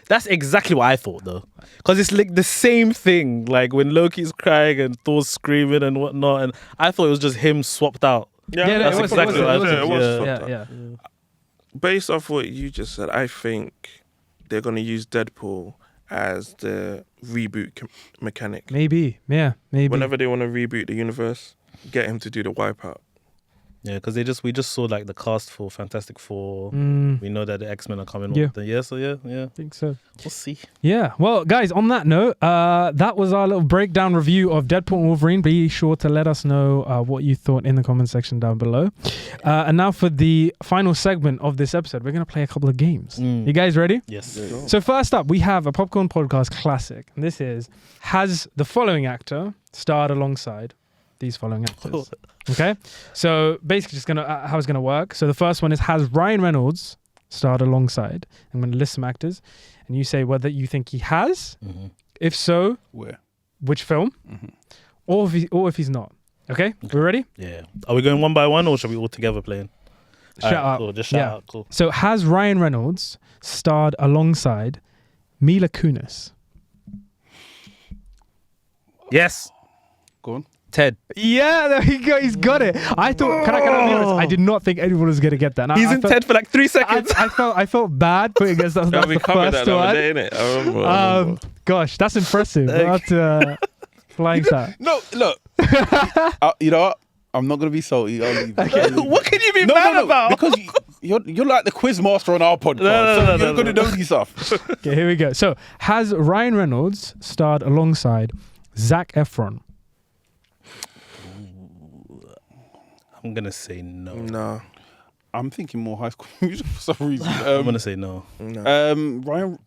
That's exactly what I thought, though, because it's like the same thing. Like when Loki's crying and Thor's screaming and whatnot, and I thought it was just him swapped out. Yeah, that's exactly what I thought. It was yeah. Based off what you just said, I think they're going to use Deadpool as the reboot mechanic. Maybe. Whenever they want to reboot the universe, get him to do the wipeout. Yeah, because we just saw like the cast for Fantastic Four. We know that the X-Men are coming. Yeah. I think so. We'll see. Yeah. Well, guys, on that note, that was our little breakdown review of Deadpool and Wolverine. Be sure to let us know what you thought in the comment section down below. And now for the final segment of this episode, we're going to play a couple of games. You guys ready? Yes. So first up, we have a Popcorn Podcast classic. And this is, has the following actor starred alongside these following actors? Okay, so basically just how it's gonna work. So the first one is, has Ryan Reynolds starred alongside? I'm gonna list some actors and you say whether you think he has. If so, where, which film, or if he's not. Okay, we ready? Yeah. Are we going one by one or should we all together playing? Shout out. Cool. Just shout out. Cool. So has Ryan Reynolds starred alongside Mila Kunis? Yes. Go on. Ted. Yeah, there you go. He's got it. I thought. Can I be honest? I did not think anyone was gonna get that. And He's in Ted for like 3 seconds. I felt bad putting against that. That's we the covered first that one. day, innit? I remember. Gosh, that's impressive. Flying start. No, look. You know what? I'm not gonna be salty. I'll leave. Okay. What can you be mad about? Because you're like the quiz master on our podcast. You're gonna know these stuff. Okay, here we go. So, has Ryan Reynolds starred alongside Zac Efron? I'm gonna say no. No. I'm thinking more High School Musical for some reason. I'm gonna say no. Ryan.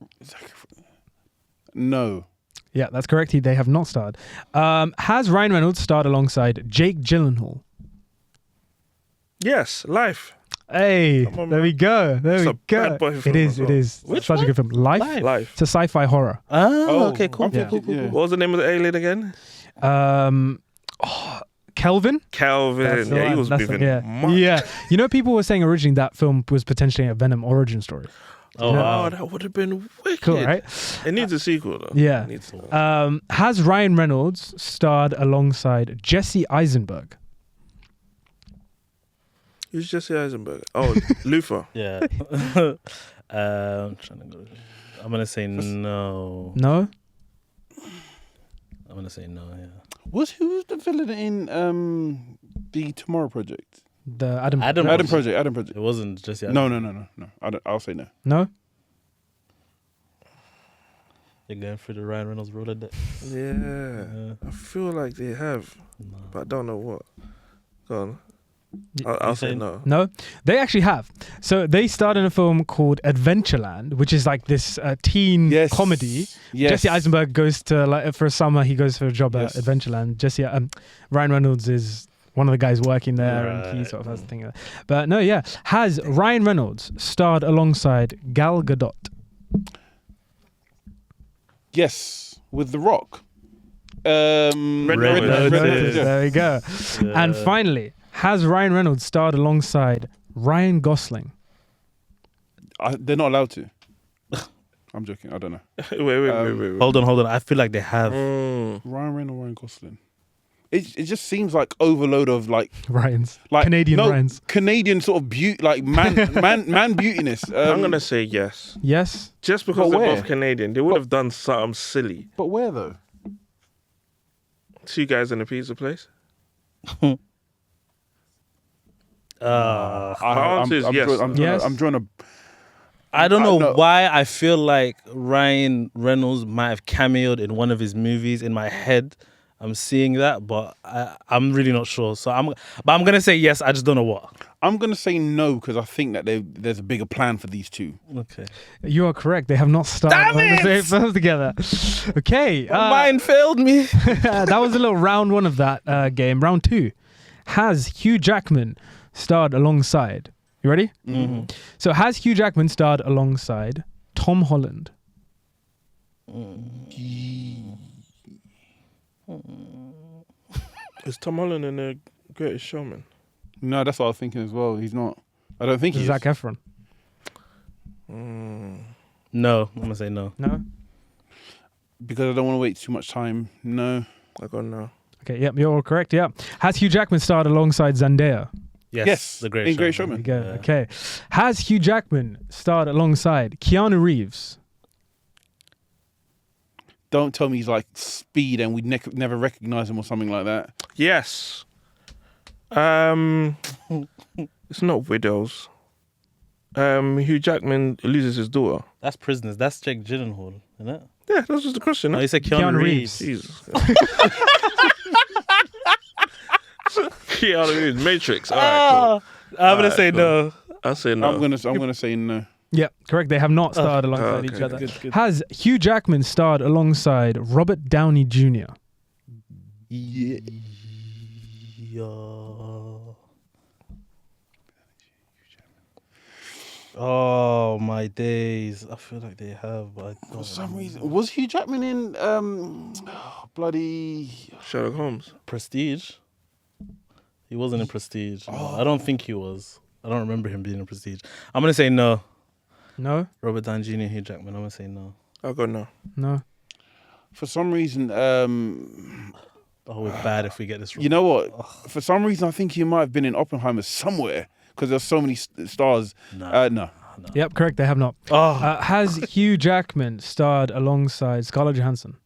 No. Yeah, that's correct. They have not starred. Has Ryan Reynolds starred alongside Jake Gyllenhaal? Yes, Life. Hey, on, there we go. There it's we a go. bad boy film It is. as well. It is. Which such one? a good film. Life. Life. It's a sci-fi horror. Oh, okay, cool. Yeah. What was the name of the alien again? Kelvin. Calvin. That's the Yeah, he one. was That's moving. yeah. You know, people were saying originally that film was potentially a Venom origin story. Oh, wow. that would have been wicked. Cool, right? It needs a sequel, though. Yeah. It needs one. Has Ryan Reynolds starred alongside Jesse Eisenberg? Who's Jesse Eisenberg? Oh, Luther. Yeah. I'm trying to go. I'm gonna say no. No? I'm gonna say no. Yeah. Who was the villain in the Tomorrow Project? The Adam Project. It wasn't just yet. No. I'll say no. No? You're going through the Ryan Reynolds Rolodex. Yeah. I feel like they have, but I don't know what. Go on. I'll say no. No? They actually have. So they starred in a film called Adventureland, which is like this teen comedy. Yes. Jesse Eisenberg goes to, for a summer, he goes for a job at Adventureland. Ryan Reynolds is one of the guys working there, and he sort of has the thing. But no, yeah. Has Ryan Reynolds starred alongside Gal Gadot? Yes, with The Rock. Red Notice. There we go. Yeah. And finally, has Ryan Reynolds starred alongside Ryan Gosling? They're not allowed to. I'm joking. I don't know. Wait. Hold on. I feel like they have. Ryan Reynolds, Ryan Gosling. It just seems like overload of Ryans, Canadian Ryans, Canadian sort of beauty, like man beautiness. I'm gonna say yes. Yes, just because they're both Canadian, they would have done something silly. But where though? Two guys in a pizza place. I'm drawing a. I don't know why I feel like Ryan Reynolds might have cameoed in one of his movies. In my head, I'm seeing that, but I'm really not sure. So I'm gonna say yes. I just don't know what. I'm gonna say no because I think that there's a bigger plan for these two. Okay, you are correct. They have not started on the same films together. Okay, mine failed me. That was a little round one of that game. Round two. Has Hugh Jackman starred alongside? You ready? Mm-hmm. So has Hugh Jackman starred alongside Tom Holland? Is Tom Holland in The Greatest Showman? No, that's what I was thinking as well. He's not. I don't think he's Zac Efron. No, I'm gonna say no. No? Because I don't want to wait too much time. No. I got no. Okay, yep, you're all correct, yep. Has Hugh Jackman starred alongside Zendaya? Yes, The Great Showman. There we go. Okay. Has Hugh Jackman starred alongside Keanu Reeves? Don't tell me he's like Speed and we'd never recognize him or something like that. Yes. It's not Widows. Hugh Jackman loses his daughter. That's Prisoners. That's Jake Gyllenhaal, isn't it? Yeah, that was just the question. No, you said Keanu Reeves. Jesus. Keanu Reeves, Matrix. All right, cool. I'm gonna say no. I'll say no. I'm gonna say no. Yeah, correct. They have not starred alongside each other. Good. Has Hugh Jackman starred alongside Robert Downey Jr.? Yeah. Oh my days! I feel like they have, but for some reason, was Hugh Jackman in bloody Sherlock Holmes? Prestige? He wasn't in Prestige. No. I don't think he was. I don't remember him being in Prestige. I'm gonna say no. No? Robert Downey Jr., Hugh Jackman. I'm gonna say no. I'll go no. No. For some reason, we're bad if we get this wrong. You know what? For some reason, I think he might have been in Oppenheimer somewhere because there's so many stars. No. Yep, correct. They have not. Has Hugh Jackman starred alongside Scarlett Johansson?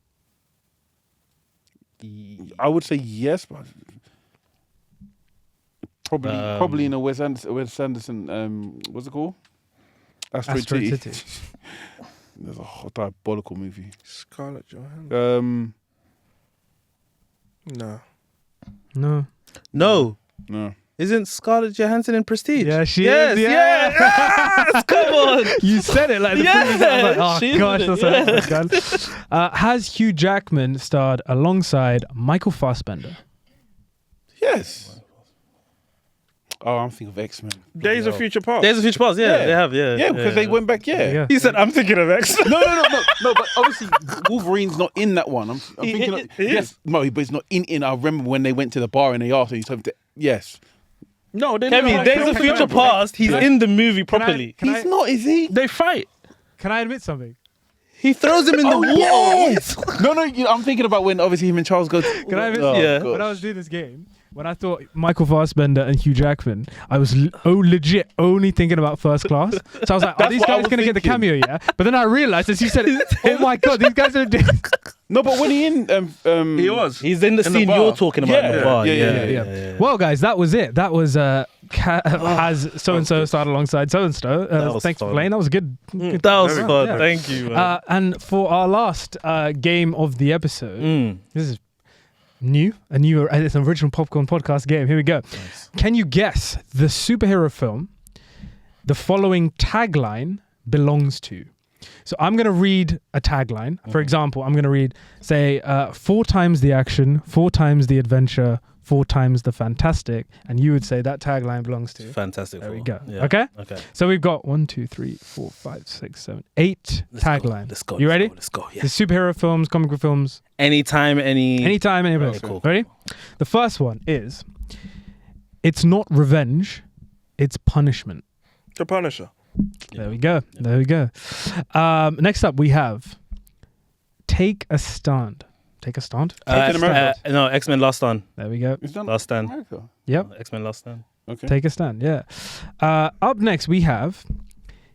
I would say yes, but probably in a Wes Anderson. What's it called? Asteroid City. There's a whole diabolical movie. Scarlett Johansson. No. Isn't Scarlett Johansson in Prestige? Yeah, she is. Yes, come on. You said it like the previous. I was like, she's gosh, that's has Hugh Jackman starred alongside Michael Fassbender? Yes. Oh, I'm thinking of X-Men. Days of Future Past. Days of Future Past, yeah. They have, yeah. Yeah, because they went back, yeah. He said, I'm thinking of X-Men. No, but obviously Wolverine's not in that one. I'm thinking of, yes, no, but it's not in. I remember when they went to the bar and they asked him, yes. No, they Kemi, Days of Future Past, he's in the movie properly. He's not, is he? They fight. Can I admit something? He throws him in the water. Yes! no, I'm thinking about when obviously him and Charles go. Can I admit? Yeah. When I was doing this game, when I thought Michael Fassbender and Hugh Jackman, I was legit only thinking about First Class. So I was like, are these guys going to get the cameo? Yeah. But then I realized, as you said, oh my God, these guys are doing. No, but when he in, he was. He's in the scene you're talking about in the bar. Yeah. Well, guys, that was it. That was has so and so started alongside so and so. Thanks for playing. That was good. That was fun. Yeah. Thank you. Man. And for our last game of the episode, this is it's an original Popcorn Podcast game. Here we go. Nice. Can you guess the superhero film the following tagline belongs to? So I'm going to read a tagline. For example, I'm going to read, say, 4 times the action, 4 times the adventure, 4 times the fantastic, and you would say that tagline belongs to Fantastic. There we go. Yeah. Okay? Okay. So we've got 1, 2, 3, 4, 5, 6, 7, 8 taglines. Let's go. You ready? Let's go. Yeah. The superhero films, comic book films. Anytime, any place. Cool. Ready? The first one is, it's not revenge, it's punishment. The Punisher. There we go. Yeah. There we go. Next up, we have Take a Stand. Take a Stand? No, X-Men Last Stand. There we go. Last Stand. America? Yep. X-Men Last Stand. Okay. Take a Stand, yeah. Up next, we have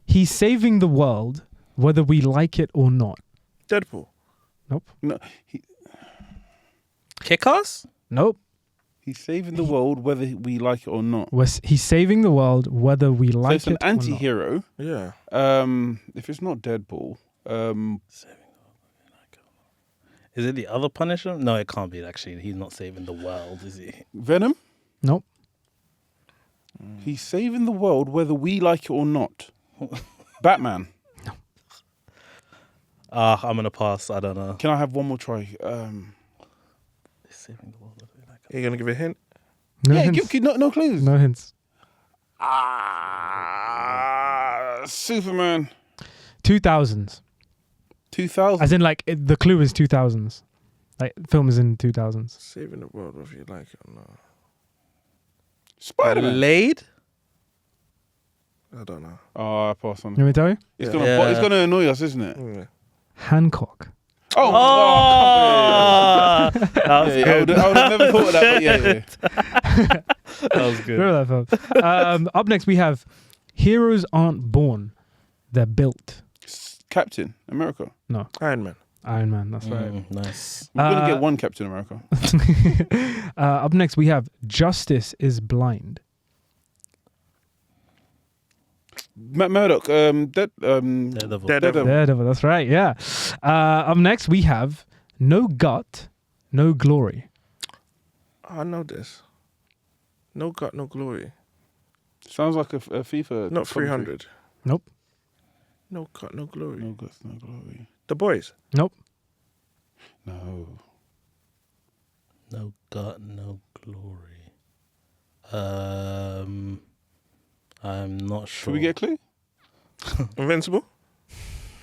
He's Saving the World, Whether We Like It or Not. Deadpool. Nope. No, Kick-Ass? Nope. He's saving the world whether we like it or not. He's saving the world whether we like So it's an anti-hero. Yeah. If it's not Deadpool, is it the other Punisher? No, it can't be actually. He's not saving the world, is he? Venom? Nope. He's saving the world whether we like it or not. Batman? No. I'm going to pass. I don't know. Can I have one more try? He's saving the world whether we like it. Are you going to give a hint? No yeah, hints. no clues. No hints. Superman. 2000s. 2000. As in, like, the clue is 2000s. Like, film is in 2000s. Saving the world whether you like it or not. Spider-Man. Blade? I don't know. Oh, I pass on. Let me tell you? It's gonna annoy us, isn't it? Yeah. Hancock. Oh, that was good. I would have never thought of that, but yeah. That was good. Remember that film? Up next, we have Heroes Aren't Born, They're Built. Captain America. No. Iron Man. Iron Man, that's right. Nice. We're going to get one Captain America. Up next, we have Justice is Blind. Matt Murdock. Daredevil. Daredevil, that's right, yeah. Up next, we have No Gut, No Glory. I know this. No gut, no glory. Sounds like a FIFA. Not 300. Nope. No gut, no glory. No gut, no glory. The Boys. Nope. No. No gut, no glory. I'm not sure. Should we get a clue? Invincible?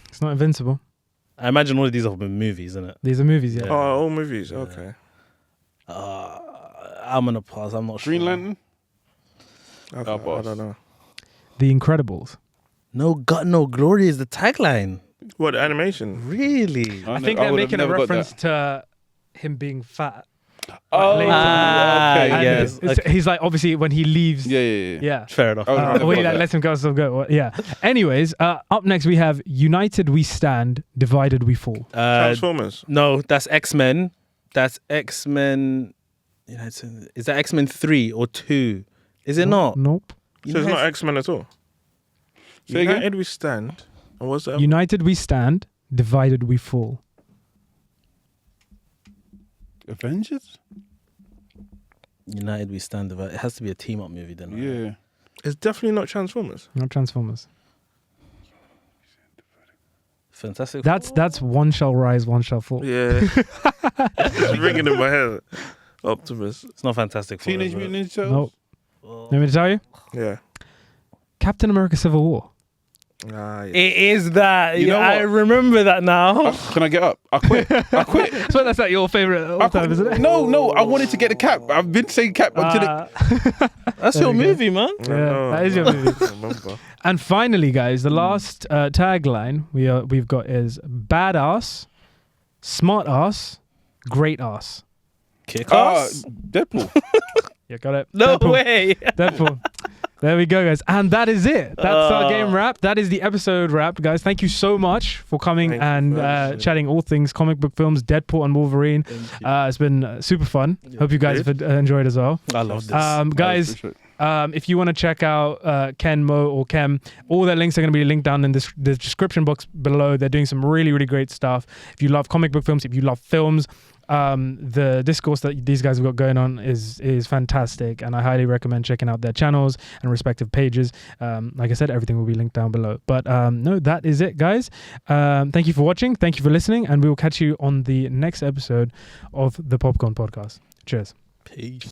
It's not Invincible. I imagine all of these have been movies, isn't it? These are movies, yeah. Oh, all movies. Okay. I'm going to pass. I'm not sure. Green Lantern? I don't know. The Incredibles. No gut, no glory is the tagline. What, animation? Really? I think they're making a reference to him being fat. Oh, later. okay. Yes. Okay. He's like, obviously, when he leaves. Yeah. Fair enough. When he lets him go, so go. Yeah. Anyways, up next we have United We Stand, Divided We Fall. Transformers. No, that's X-Men. That's X-Men. Is that X-Men 3 or 2? Is it not? Nope. So it's not X-Men at all? Say United again? We Stand. And what's that? United We Stand, Divided We Fall. Avengers? United We Stand. It has to be a team-up movie then. Right? Yeah. It's definitely not Transformers. Not Transformers. Fantastic. That's One Shall Rise, One Shall Fall. Yeah. It's ringing in my head. Optimus. It's not Fantastic Four. Teenage Mutant Ninja Turtles? Nope. Let me tell you? Yeah. Captain America Civil War. Yeah. It is that. You know I what? remember that now. Can I get up? I quit. So that's like your favorite all time, isn't it? No, I wanted to get the cap. I've been saying cap until That's your movie, man. Yeah, that is your movie. I remember. And finally, guys, the last tagline we've got is badass, smart ass, great ass. Kick ass. Deadpool. You got it. No Deadpool. way. Deadpool. There we go, guys. And that is it. That's our game wrap. That is the episode wrap, guys. Thank you so much for coming and chatting all things comic book films, Deadpool and Wolverine. It's been super fun. Hope you guys have enjoyed as well. I love this. Guys, if you want to check out Ken, Moe, or Kem, all their links are going to be linked down in the description box below. They're doing some really, really great stuff. If you love comic book films, if you love films, the discourse that these guys have got going on is fantastic, and I highly recommend checking out their channels and respective pages. Like I said, everything will be linked down below. But no, that is it, guys. Thank you for watching. Thank you for listening, and we will catch you on the next episode of the Popcorn Podcast. Cheers. Peace.